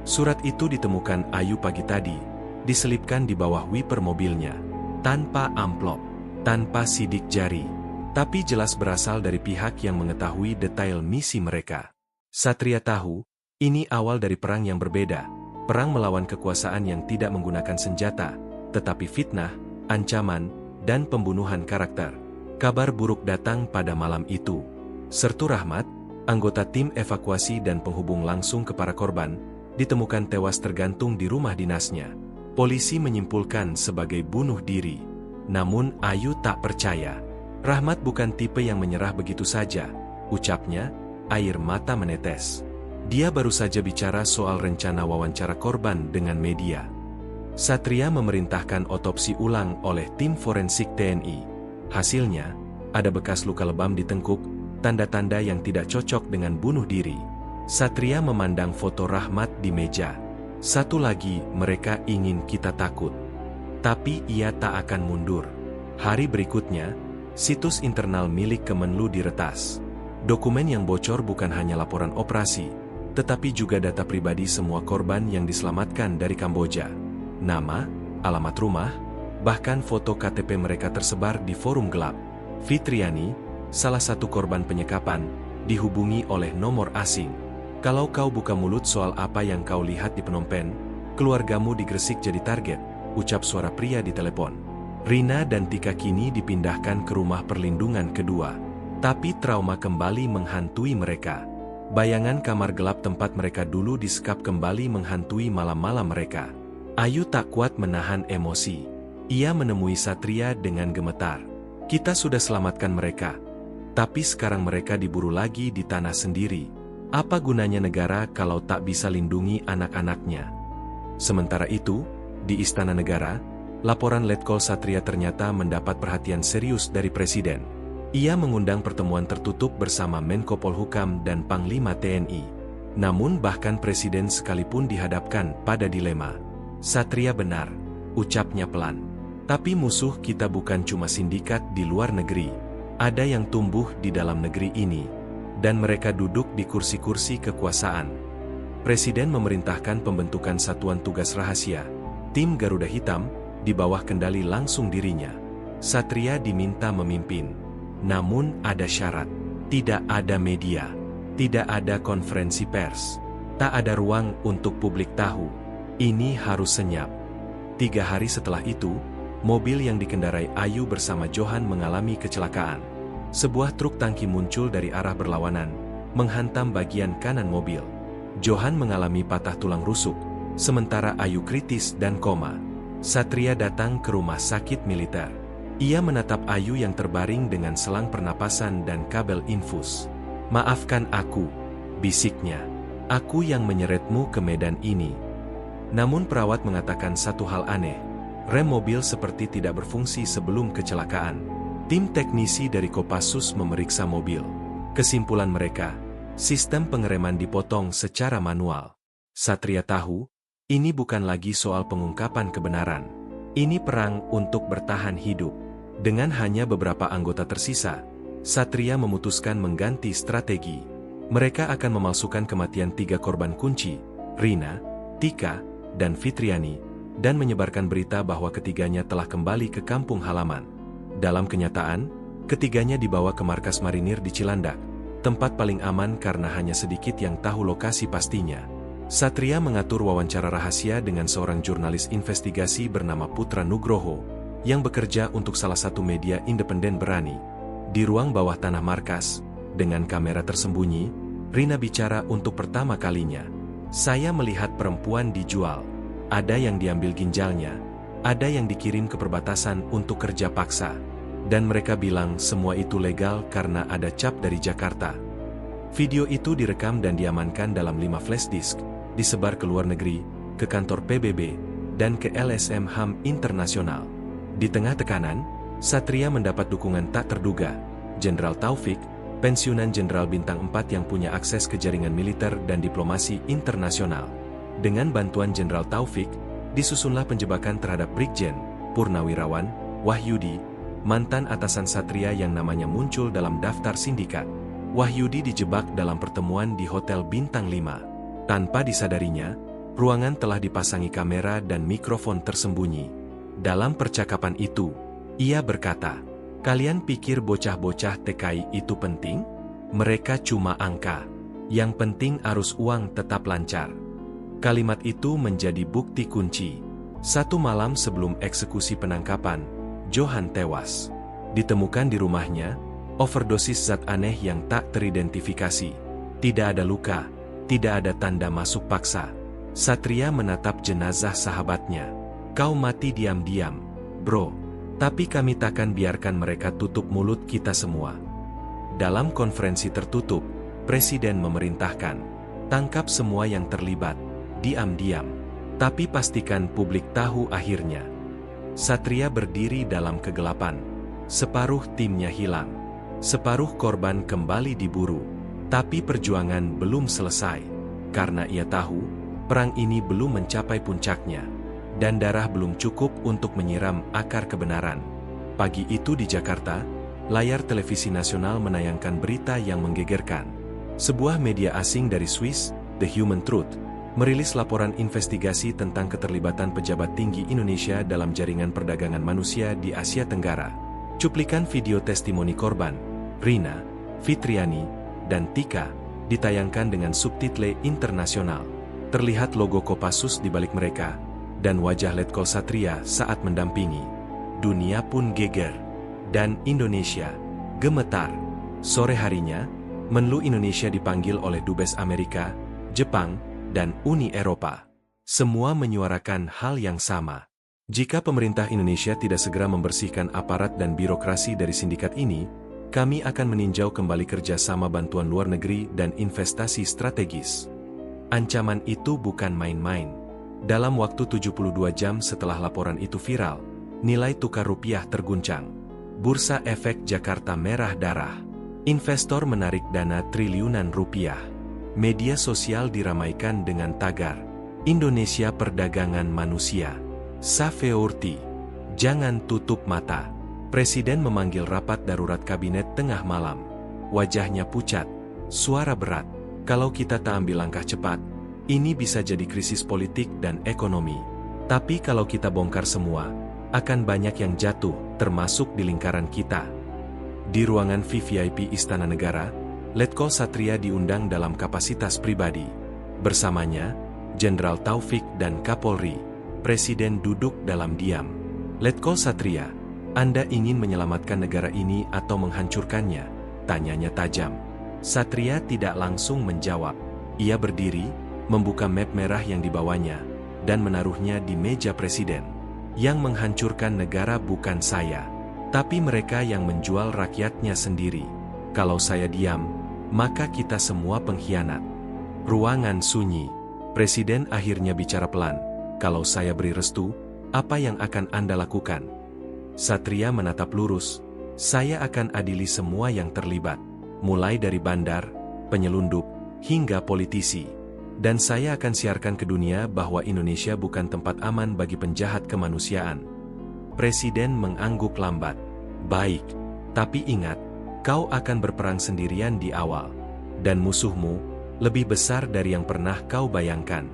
Surat itu ditemukan Ayu pagi tadi, diselipkan di bawah wiper mobilnya. Tanpa amplop, tanpa sidik jari. Tapi jelas berasal dari pihak yang mengetahui detail misi mereka. Satria tahu, ini awal dari perang yang berbeda. Perang melawan kekuasaan yang tidak menggunakan senjata, tetapi fitnah, ancaman, dan pembunuhan karakter. Kabar buruk datang pada malam itu. Sertu Rahmat, anggota tim evakuasi dan penghubung langsung ke para korban, ditemukan tewas tergantung di rumah dinasnya. Polisi menyimpulkan sebagai bunuh diri. Namun Ayu tak percaya. Rahmat bukan tipe yang menyerah begitu saja, ucapnya, air mata menetes. Dia baru saja bicara soal rencana wawancara korban dengan media. Satria memerintahkan otopsi ulang oleh tim forensik TNI. Hasilnya, ada bekas luka lebam di tengkuk, tanda-tanda yang tidak cocok dengan bunuh diri. Satria memandang foto Rahmat di meja. Satu lagi, mereka ingin kita takut. Tapi ia tak akan mundur. Hari berikutnya, situs internal milik Kemenlu diretas. Dokumen yang bocor bukan hanya laporan operasi, tetapi juga data pribadi semua korban yang diselamatkan dari Kamboja. Nama, alamat rumah, bahkan foto KTP mereka tersebar di forum gelap. Fitriani, salah satu korban penyekapan, dihubungi oleh nomor asing. Kalau kau buka mulut soal apa yang kau lihat di Phnom Penh, keluargamu di Gresik jadi target, ucap suara pria di telepon. Rina dan Tika kini dipindahkan ke rumah perlindungan kedua. Tapi trauma kembali menghantui mereka. Bayangan kamar gelap tempat mereka dulu disekap kembali menghantui malam-malam mereka. Ayu tak kuat menahan emosi. Ia menemui Satria dengan gemetar. Kita sudah selamatkan mereka. Tapi sekarang mereka diburu lagi di tanah sendiri. Apa gunanya negara kalau tak bisa lindungi anak-anaknya? Sementara itu, di Istana Negara, laporan Letkol Satria ternyata mendapat perhatian serius dari Presiden. Ia mengundang pertemuan tertutup bersama Menko Polhukam dan Panglima TNI. Namun bahkan Presiden sekalipun dihadapkan pada dilema. Satria benar, ucapnya pelan. Tapi musuh kita bukan cuma sindikat di luar negeri. Ada yang tumbuh di dalam negeri ini. Dan mereka duduk di kursi-kursi kekuasaan. Presiden memerintahkan pembentukan Satuan Tugas Rahasia, tim Garuda Hitam, di bawah kendali langsung dirinya. Satria diminta memimpin. Namun ada syarat, tidak ada media, tidak ada konferensi pers, tak ada ruang untuk publik tahu. Ini harus senyap. 3 hari setelah itu, mobil yang dikendarai Ayu bersama Johan mengalami kecelakaan. Sebuah truk tangki muncul dari arah berlawanan, menghantam bagian kanan mobil. Johan mengalami patah tulang rusuk, sementara Ayu kritis dan koma. Satria datang ke rumah sakit militer. Ia menatap Ayu yang terbaring dengan selang pernapasan dan kabel infus. Maafkan aku, bisiknya. Aku yang menyeretmu ke medan ini. Namun perawat mengatakan satu hal aneh. Rem mobil seperti tidak berfungsi sebelum kecelakaan. Tim teknisi dari Kopassus memeriksa mobil. Kesimpulan mereka, sistem pengereman dipotong secara manual. Satria tahu, ini bukan lagi soal pengungkapan kebenaran. Ini perang untuk bertahan hidup. Dengan hanya beberapa anggota tersisa, Satria memutuskan mengganti strategi. Mereka akan memalsukan kematian 3 korban kunci, Rina, Tika, dan Fitriani, dan menyebarkan berita bahwa ketiganya telah kembali ke kampung halaman. Dalam kenyataan, ketiganya dibawa ke markas marinir di Cilandak, tempat paling aman karena hanya sedikit yang tahu lokasi pastinya. Satria mengatur wawancara rahasia dengan seorang jurnalis investigasi bernama Putra Nugroho, yang bekerja untuk salah satu media independen berani. Di ruang bawah tanah markas, dengan kamera tersembunyi, Rina bicara untuk pertama kalinya. Saya melihat perempuan dijual. Ada yang diambil ginjalnya, ada yang dikirim ke perbatasan untuk kerja paksa. Dan mereka bilang semua itu legal karena ada cap dari Jakarta. Video itu direkam dan diamankan dalam 5 flash disk, disebar ke luar negeri, ke kantor PBB, dan ke LSM HAM Internasional. Di tengah tekanan, Satria mendapat dukungan tak terduga. Jenderal Taufik, pensiunan Jenderal Bintang 4 yang punya akses ke jaringan militer dan diplomasi internasional. Dengan bantuan Jenderal Taufik, disusunlah penjebakan terhadap Brigjen Purnawirawan Wahyudi, mantan atasan Satria yang namanya muncul dalam daftar sindikat. Wahyudi dijebak dalam pertemuan di Hotel Bintang 5. Tanpa disadarinya, ruangan telah dipasangi kamera dan mikrofon tersembunyi. Dalam percakapan itu, ia berkata, "Kalian pikir bocah-bocah TKI itu penting? Mereka cuma angka. Yang penting arus uang tetap lancar." Kalimat itu menjadi bukti kunci. 1 malam sebelum eksekusi penangkapan, Johan tewas. Ditemukan di rumahnya, overdosis zat aneh yang tak teridentifikasi. Tidak ada luka, tidak ada tanda masuk paksa. Satria menatap jenazah sahabatnya. "Kau mati diam-diam, bro. Tapi kami takkan biarkan mereka tutup mulut kita semua." Dalam konferensi tertutup, Presiden memerintahkan, tangkap semua yang terlibat, diam-diam. Tapi pastikan publik tahu akhirnya. Satria berdiri dalam kegelapan. Separuh timnya hilang. Separuh korban kembali diburu, tapi perjuangan belum selesai, karena ia tahu perang ini belum mencapai puncaknya, dan darah belum cukup untuk menyiram akar kebenaran. Pagi itu di Jakarta, layar televisi nasional menayangkan berita yang menggegerkan. Sebuah media asing dari Swiss, The Human Truth, merilis laporan investigasi tentang keterlibatan pejabat tinggi Indonesia dalam jaringan perdagangan manusia di Asia Tenggara. Cuplikan video testimoni korban, Rina, Fitriani, dan Tika, ditayangkan dengan subtitle internasional. Terlihat logo Kopassus di balik mereka, dan wajah Letkol Satria saat mendampingi. Dunia pun geger, dan Indonesia gemetar. Sore harinya, Menlu Indonesia dipanggil oleh Dubes Amerika, Jepang, dan Uni Eropa. Semua menyuarakan hal yang sama. Jika pemerintah Indonesia tidak segera membersihkan aparat dan birokrasi dari sindikat ini, kami akan meninjau kembali kerjasama bantuan luar negeri dan investasi strategis. Ancaman itu bukan main-main. Dalam waktu 72 jam setelah laporan itu viral, nilai tukar rupiah terguncang. Bursa Efek Jakarta merah darah. Investor menarik dana triliunan rupiah. Media sosial diramaikan dengan tagar, Indonesia perdagangan manusia. Safeurti, jangan tutup mata. Presiden memanggil rapat darurat kabinet tengah malam. Wajahnya pucat, suara berat. Kalau kita tak ambil langkah cepat, ini bisa jadi krisis politik dan ekonomi. Tapi kalau kita bongkar semua, akan banyak yang jatuh, termasuk di lingkaran kita. Di ruangan VVIP Istana Negara, Letkol Satria diundang dalam kapasitas pribadi. Bersamanya, Jenderal Taufik dan Kapolri. Presiden duduk dalam diam. Letkol Satria, Anda ingin menyelamatkan negara ini atau menghancurkannya? Tanyanya tajam. Satria tidak langsung menjawab. Ia berdiri, membuka map merah yang dibawanya, dan menaruhnya di meja presiden. Yang menghancurkan negara bukan saya, tapi mereka yang menjual rakyatnya sendiri. Kalau saya diam, maka kita semua pengkhianat. Ruangan sunyi. Presiden akhirnya bicara pelan. Kalau saya beri restu, apa yang akan Anda lakukan? Satria menatap lurus. Saya akan adili semua yang terlibat, mulai dari bandar, penyelundup, hingga politisi. Dan saya akan siarkan ke dunia bahwa Indonesia bukan tempat aman bagi penjahat kemanusiaan. Presiden mengangguk lambat. Baik, tapi ingat, kau akan berperang sendirian di awal. Dan musuhmu lebih besar dari yang pernah kau bayangkan.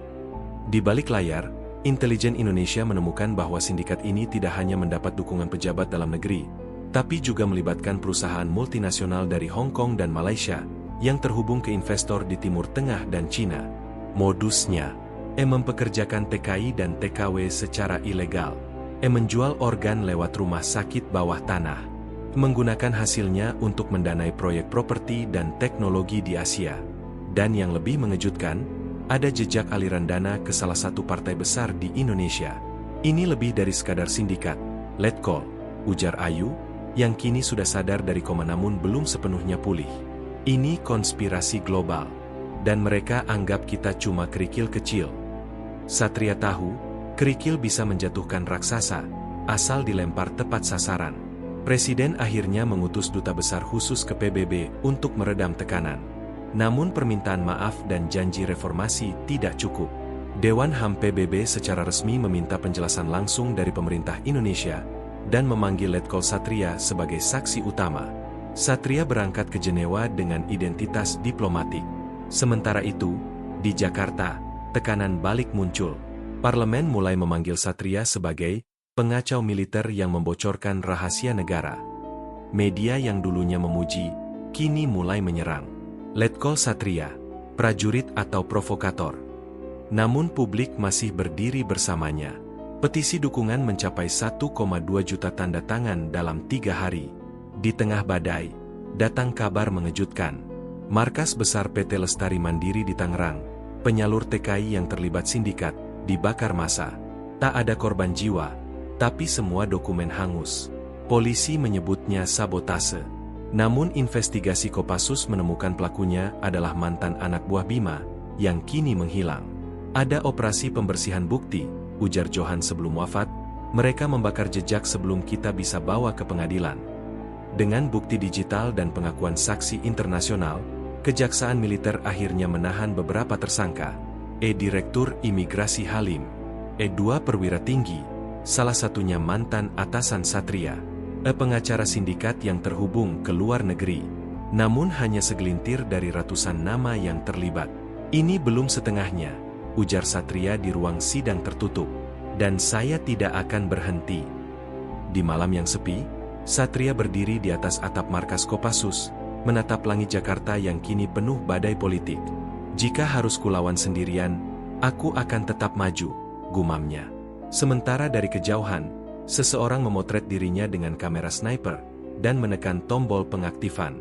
Di balik layar, intelijen Indonesia menemukan bahwa sindikat ini tidak hanya mendapat dukungan pejabat dalam negeri, tapi juga melibatkan perusahaan multinasional dari Hong Kong dan Malaysia, yang terhubung ke investor di Timur Tengah dan Cina. Modusnya, mempekerjakan TKI dan TKW secara ilegal, menjual organ lewat rumah sakit bawah tanah, menggunakan hasilnya untuk mendanai proyek properti dan teknologi di Asia. Dan yang lebih mengejutkan, ada jejak aliran dana ke salah satu partai besar di Indonesia. Ini lebih dari sekadar sindikat, Letkol, ujar Ayu, yang kini sudah sadar dari koma namun belum sepenuhnya pulih. Ini konspirasi global, dan mereka anggap kita cuma kerikil kecil. Satria tahu, kerikil bisa menjatuhkan raksasa, asal dilempar tepat sasaran. Presiden akhirnya mengutus duta besar khusus ke PBB untuk meredam tekanan. Namun permintaan maaf dan janji reformasi tidak cukup. Dewan HAM PBB secara resmi meminta penjelasan langsung dari pemerintah Indonesia dan memanggil Letkol Satria sebagai saksi utama. Satria berangkat ke Jenewa dengan identitas diplomatik. Sementara itu, di Jakarta, tekanan balik muncul. Parlemen mulai memanggil Satria sebagai pengacau militer yang membocorkan rahasia negara. Media yang dulunya memuji, kini mulai menyerang. Letkol Satria, prajurit atau provokator. Namun publik masih berdiri bersamanya. Petisi dukungan mencapai 1,2 juta tanda tangan dalam 3 hari. Di tengah badai, datang kabar mengejutkan. Markas besar PT Lestari Mandiri di Tangerang, penyalur TKI yang terlibat sindikat, dibakar massa. Tak ada korban jiwa, tapi semua dokumen hangus. Polisi menyebutnya sabotase. Namun investigasi Kopassus menemukan pelakunya adalah mantan anak buah Bima, yang kini menghilang. Ada operasi pembersihan bukti, ujar Johan sebelum wafat, mereka membakar jejak sebelum kita bisa bawa ke pengadilan. Dengan bukti digital dan pengakuan saksi internasional, Kejaksaan Militer akhirnya menahan beberapa tersangka. Direktur Imigrasi Halim, dua perwira tinggi, salah satunya mantan atasan Satria, pengacara sindikat yang terhubung ke luar negeri. Namun hanya segelintir dari ratusan nama yang terlibat. Ini belum setengahnya, ujar Satria di ruang sidang tertutup. Dan saya tidak akan berhenti. Di malam yang sepi, Satria berdiri di atas atap markas Kopassus, menatap langit Jakarta yang kini penuh badai politik. Jika harus kulawan sendirian, aku akan tetap maju, gumamnya. Sementara dari kejauhan, seseorang memotret dirinya dengan kamera sniper, dan menekan tombol pengaktifan.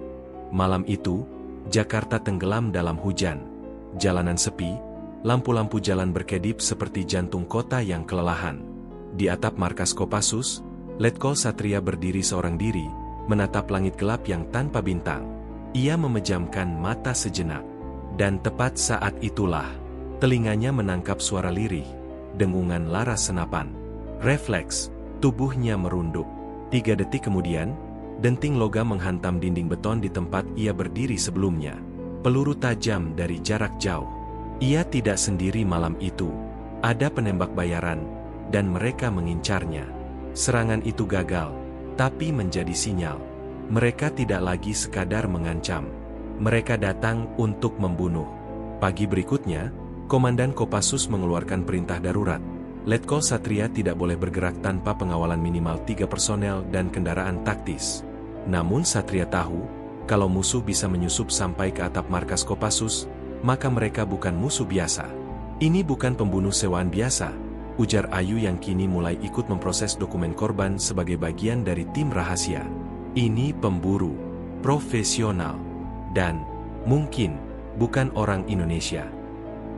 Malam itu, Jakarta tenggelam dalam hujan. Jalanan sepi, lampu-lampu jalan berkedip seperti jantung kota yang kelelahan. Di atap markas Kopassus, Letkol Satria berdiri seorang diri, menatap langit gelap yang tanpa bintang. Ia memejamkan mata sejenak. Dan tepat saat itulah, telinganya menangkap suara lirih, dengungan laras senapan. Refleks, tubuhnya merunduk. 3 detik kemudian, denting logam menghantam dinding beton di tempat ia berdiri sebelumnya. Peluru tajam dari jarak jauh. Ia tidak sendiri malam itu. Ada penembak bayaran, dan mereka mengincarnya. Serangan itu gagal, tapi menjadi sinyal. Mereka tidak lagi sekadar mengancam. Mereka datang untuk membunuh. Pagi berikutnya, Komandan Kopassus mengeluarkan perintah darurat. Letkol Satria tidak boleh bergerak tanpa pengawalan minimal 3 personel dan kendaraan taktis. Namun Satria tahu, kalau musuh bisa menyusup sampai ke atap markas Kopassus, maka mereka bukan musuh biasa. Ini bukan pembunuh sewaan biasa, ujar Ayu yang kini mulai ikut memproses dokumen korban sebagai bagian dari tim rahasia. Ini pemburu profesional, dan mungkin bukan orang Indonesia.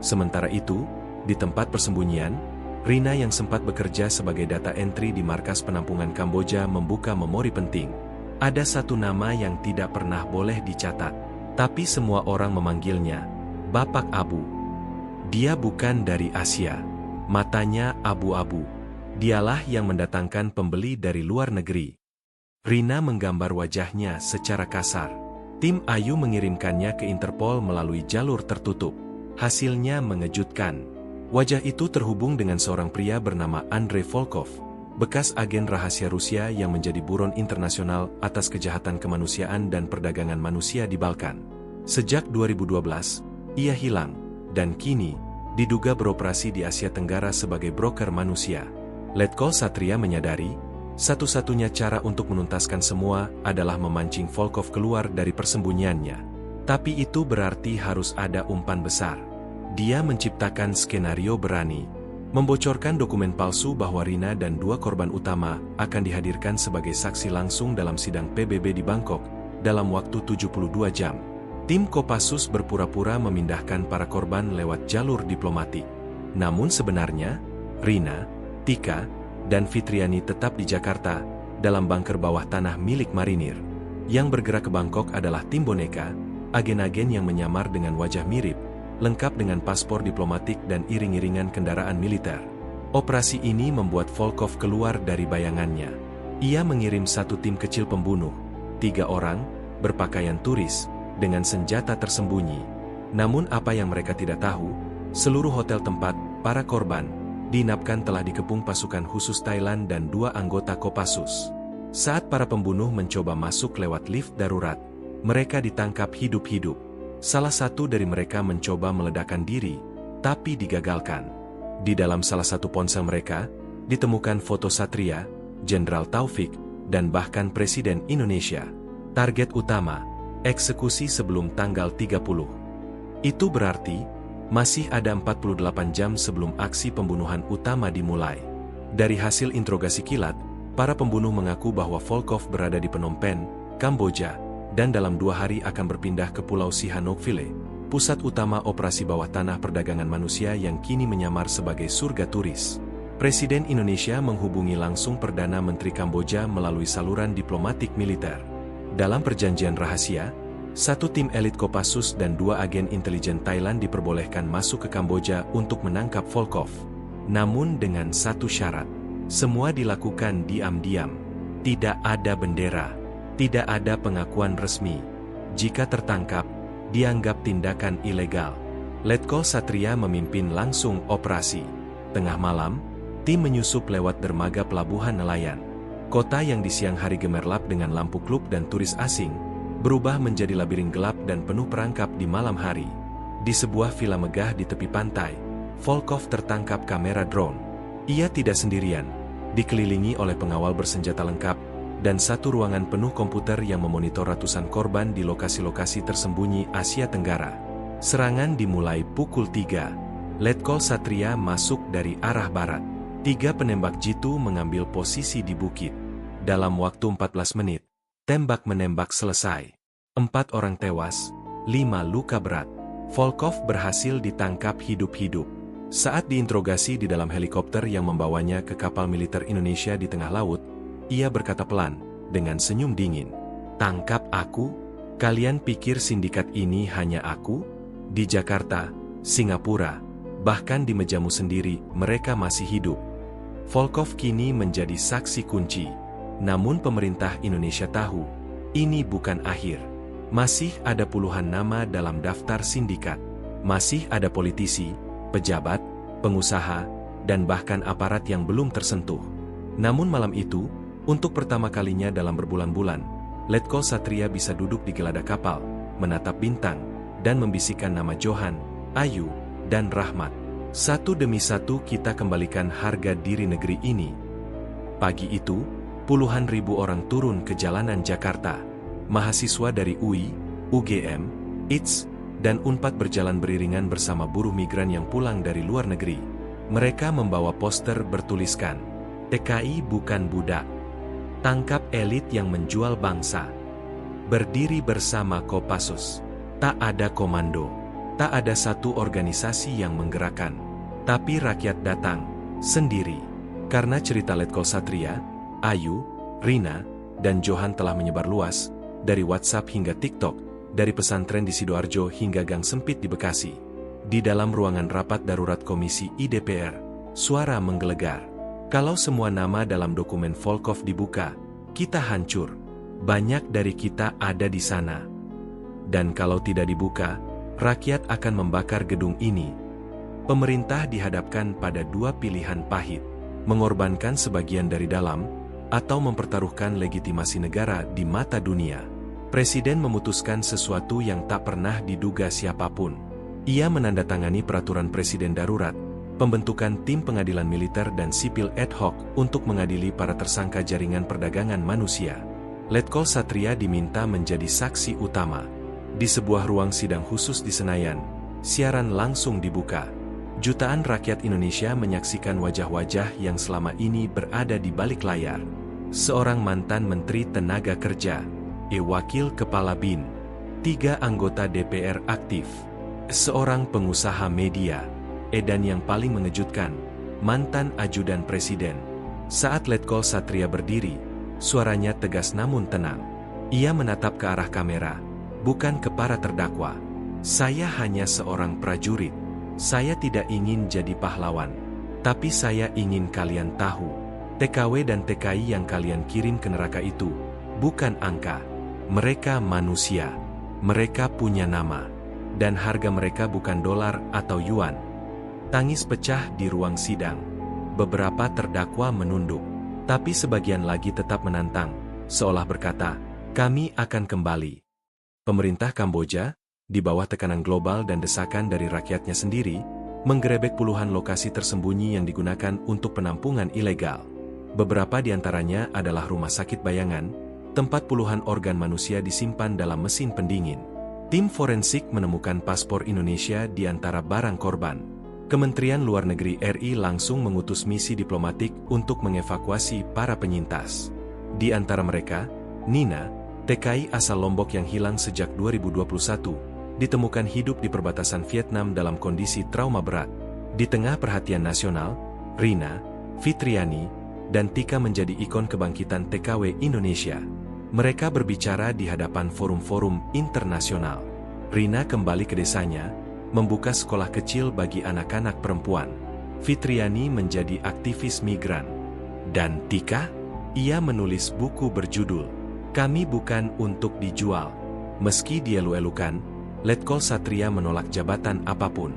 Sementara itu, di tempat persembunyian, Rina yang sempat bekerja sebagai data entry di markas penampungan Kamboja membuka memori penting. Ada satu nama yang tidak pernah boleh dicatat, tapi semua orang memanggilnya Bapak Abu. Dia bukan dari Asia. Matanya abu-abu. Dialah yang mendatangkan pembeli dari luar negeri. Rina menggambar wajahnya secara kasar. Tim Ayu mengirimkannya ke Interpol melalui jalur tertutup. Hasilnya mengejutkan. Wajah itu terhubung dengan seorang pria bernama Andrei Volkov, bekas agen rahasia Rusia yang menjadi buron internasional atas kejahatan kemanusiaan dan perdagangan manusia di Balkan. Sejak 2012, ia hilang, dan kini diduga beroperasi di Asia Tenggara sebagai broker manusia. Letkol Satria menyadari, satu-satunya cara untuk menuntaskan semua adalah memancing Volkov keluar dari persembunyiannya. Tapi itu berarti harus ada umpan besar. Dia menciptakan skenario berani, membocorkan dokumen palsu bahwa Rina dan 2 korban utama akan dihadirkan sebagai saksi langsung dalam sidang PBB di Bangkok dalam waktu 72 jam. Tim Kopassus berpura-pura memindahkan para korban lewat jalur diplomatik. Namun sebenarnya, Rina, Tika, dan Fitriani tetap di Jakarta, dalam bunker bawah tanah milik marinir. Yang bergerak ke Bangkok adalah tim boneka, agen-agen yang menyamar dengan wajah mirip, lengkap dengan paspor diplomatik dan iring-iringan kendaraan militer. Operasi ini membuat Volkov keluar dari bayangannya. Ia mengirim satu tim kecil pembunuh, 3 orang, berpakaian turis, dengan senjata tersembunyi. Namun apa yang mereka tidak tahu, seluruh hotel tempat para korban diinapkan telah dikepung pasukan khusus Thailand dan 2 anggota Kopassus. Saat para pembunuh mencoba masuk lewat lift darurat, mereka ditangkap hidup-hidup. Salah satu dari mereka mencoba meledakkan diri, tapi digagalkan. Di dalam salah satu ponsel mereka, ditemukan foto Satria, Jenderal Taufik, dan bahkan Presiden Indonesia. Target utama, eksekusi sebelum tanggal 30. Itu berarti, masih ada 48 jam sebelum aksi pembunuhan utama dimulai. Dari hasil interogasi kilat, para pembunuh mengaku bahwa Volkov berada di Phnom Penh, Kamboja, dan dalam 2 hari akan berpindah ke Pulau Sihanoukville, pusat utama operasi bawah tanah perdagangan manusia yang kini menyamar sebagai surga turis. Presiden Indonesia menghubungi langsung Perdana Menteri Kamboja melalui saluran diplomatik militer. Dalam perjanjian rahasia, 1 tim elit Kopassus dan 2 agen intelijen Thailand diperbolehkan masuk ke Kamboja untuk menangkap Volkov. Namun dengan satu syarat, semua dilakukan diam-diam. Tidak ada bendera, Tidak ada pengakuan resmi. Jika tertangkap, dianggap tindakan ilegal. Letkol Satria memimpin langsung operasi. Tengah malam, tim menyusup lewat dermaga pelabuhan nelayan. Kota yang di siang hari gemerlap dengan lampu klub dan turis asing, berubah menjadi labirin gelap dan penuh perangkap di malam hari. Di sebuah villa megah di tepi pantai, Volkov tertangkap kamera drone. Ia tidak sendirian, dikelilingi oleh pengawal bersenjata lengkap, dan satu ruangan penuh komputer yang memonitor ratusan korban di lokasi-lokasi tersembunyi Asia Tenggara. Serangan dimulai pukul 3. Letkol Satria masuk dari arah barat. 3 penembak jitu mengambil posisi di bukit. Dalam waktu 14 menit, tembak-menembak selesai. 4 orang tewas, 5 luka berat. Volkov berhasil ditangkap hidup-hidup. Saat diinterogasi di dalam helikopter yang membawanya ke kapal militer Indonesia di tengah laut, ia berkata pelan, dengan senyum dingin, "Tangkap aku? Kalian pikir sindikat ini hanya aku? Di Jakarta, Singapura, bahkan di mejamu sendiri, mereka masih hidup." Volkov kini menjadi saksi kunci. Namun pemerintah Indonesia tahu, ini bukan akhir. Masih ada puluhan nama dalam daftar sindikat. Masih ada politisi, pejabat, pengusaha, dan bahkan aparat yang belum tersentuh. Namun malam itu, untuk pertama kalinya dalam berbulan-bulan, Letkol Satria bisa duduk di geladak kapal, menatap bintang, dan membisikkan nama Johan, Ayu, dan Rahmat. Satu demi satu kita kembalikan harga diri negeri ini. Pagi itu, puluhan ribu orang turun ke jalanan Jakarta. Mahasiswa dari UI, UGM, ITS, dan UNPAD berjalan beriringan bersama buruh migran yang pulang dari luar negeri. Mereka membawa poster bertuliskan, "TKI bukan budak. Tangkap elit yang menjual bangsa. Berdiri bersama Kopassus. Tak ada komando. Tak ada satu organisasi yang menggerakkan. Tapi rakyat datang, sendiri." Karena cerita Letkol Satria, Ayu, Rina, dan Johan telah menyebar luas, dari WhatsApp hingga TikTok, dari pesantren di Sidoarjo hingga gang sempit di Bekasi. Di dalam ruangan rapat darurat Komisi IDPR, suara menggelegar. Kalau semua nama dalam dokumen Volkov dibuka, kita hancur. Banyak dari kita ada di sana. Dan kalau tidak dibuka, rakyat akan membakar gedung ini. Pemerintah dihadapkan pada 2 pilihan pahit. Mengorbankan sebagian dari dalam, atau mempertaruhkan legitimasi negara di mata dunia. Presiden memutuskan sesuatu yang tak pernah diduga siapapun. Ia menandatangani peraturan presiden darurat, pembentukan tim pengadilan militer dan sipil ad hoc untuk mengadili para tersangka jaringan perdagangan manusia. Letkol Satria diminta menjadi saksi utama. Di sebuah ruang sidang khusus di Senayan, siaran langsung dibuka. Jutaan rakyat Indonesia menyaksikan wajah-wajah yang selama ini berada di balik layar. Seorang mantan Menteri Tenaga Kerja, Wakil Kepala BIN, 3 anggota DPR aktif, seorang pengusaha media, dan yang paling mengejutkan, mantan ajudan presiden. Saat Letkol Satria berdiri, suaranya tegas namun tenang. Ia menatap ke arah kamera, bukan ke para terdakwa. "Saya hanya seorang prajurit. Saya tidak ingin jadi pahlawan. Tapi saya ingin kalian tahu, TKW dan TKI yang kalian kirim ke neraka itu, bukan angka. Mereka manusia. Mereka punya nama. Dan harga mereka bukan dolar atau yuan." Tangis pecah di ruang sidang. Beberapa terdakwa menunduk, tapi sebagian lagi tetap menantang, seolah berkata, "Kami akan kembali." Pemerintah Kamboja, di bawah tekanan global dan desakan dari rakyatnya sendiri, menggerebek puluhan lokasi tersembunyi yang digunakan untuk penampungan ilegal. Beberapa di antaranya adalah rumah sakit bayangan, tempat puluhan organ manusia disimpan dalam mesin pendingin. Tim forensik menemukan paspor Indonesia di antara barang korban. Kementerian Luar Negeri RI langsung mengutus misi diplomatik untuk mengevakuasi para penyintas. Di antara mereka, Nina, TKI asal Lombok yang hilang sejak 2021, ditemukan hidup di perbatasan Vietnam dalam kondisi trauma berat. Di tengah perhatian nasional, Rina, Fitriani, dan Tika menjadi ikon kebangkitan TKW Indonesia. Mereka berbicara di hadapan forum-forum internasional. Rina kembali ke desanya, membuka sekolah kecil bagi anak-anak perempuan. Fitriani menjadi aktivis migran. Dan Tika? Ia menulis buku berjudul Kami bukan untuk dijual. Meski dielu-elukan, Letkol Satria menolak jabatan apapun.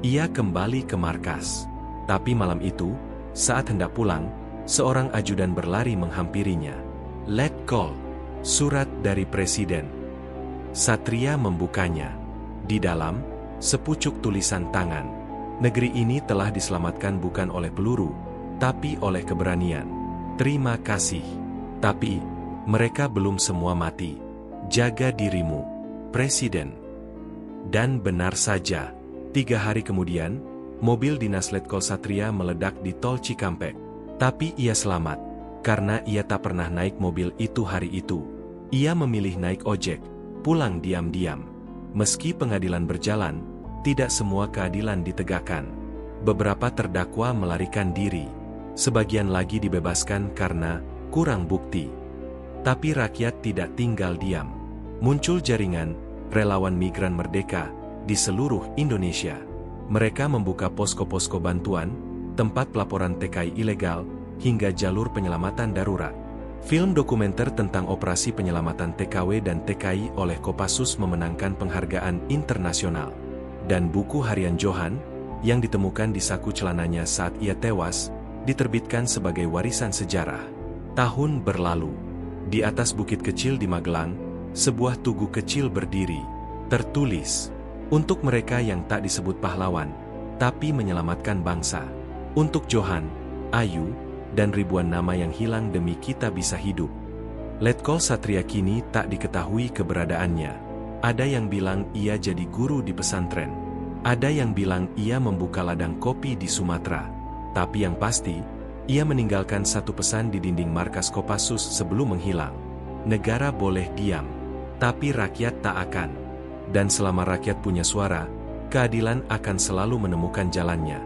Ia kembali ke markas. Tapi malam itu, saat hendak pulang, seorang ajudan berlari menghampirinya. Letkol, surat dari Presiden. Satria membukanya. Di dalam, sepucuk tulisan tangan. Negeri ini telah diselamatkan bukan oleh peluru, tapi oleh keberanian. Terima kasih. Tapi, mereka belum semua mati. Jaga dirimu, Presiden. Dan benar saja, 3 hari kemudian, mobil dinas Letkol Satria meledak di tol Cikampek. Tapi ia selamat, karena ia tak pernah naik mobil itu hari itu. Ia memilih naik ojek, pulang diam-diam. Meski pengadilan berjalan, tidak semua keadilan ditegakkan. Beberapa terdakwa melarikan diri. Sebagian lagi dibebaskan karena kurang bukti. Tapi rakyat tidak tinggal diam. Muncul jaringan relawan migran merdeka di seluruh Indonesia. Mereka membuka posko-posko bantuan, tempat pelaporan TKI ilegal, hingga jalur penyelamatan darurat. Film dokumenter tentang operasi penyelamatan TKW dan TKI oleh Kopassus memenangkan penghargaan internasional. Dan buku harian Johan, yang ditemukan di saku celananya saat ia tewas, diterbitkan sebagai warisan sejarah. Tahun berlalu. Di atas bukit kecil di Magelang, sebuah tugu kecil berdiri. Tertulis, untuk mereka yang tak disebut pahlawan, tapi menyelamatkan bangsa. Untuk Johan, Ayu, dan ribuan nama yang hilang demi kita bisa hidup. Letkol Satria kini tak diketahui keberadaannya. Ada yang bilang ia jadi guru di pesantren. Ada yang bilang ia membuka ladang kopi di Sumatera. Tapi yang pasti, ia meninggalkan satu pesan di dinding markas Kopassus sebelum menghilang. Negara boleh diam, tapi rakyat tak akan. Dan selama rakyat punya suara, keadilan akan selalu menemukan jalannya.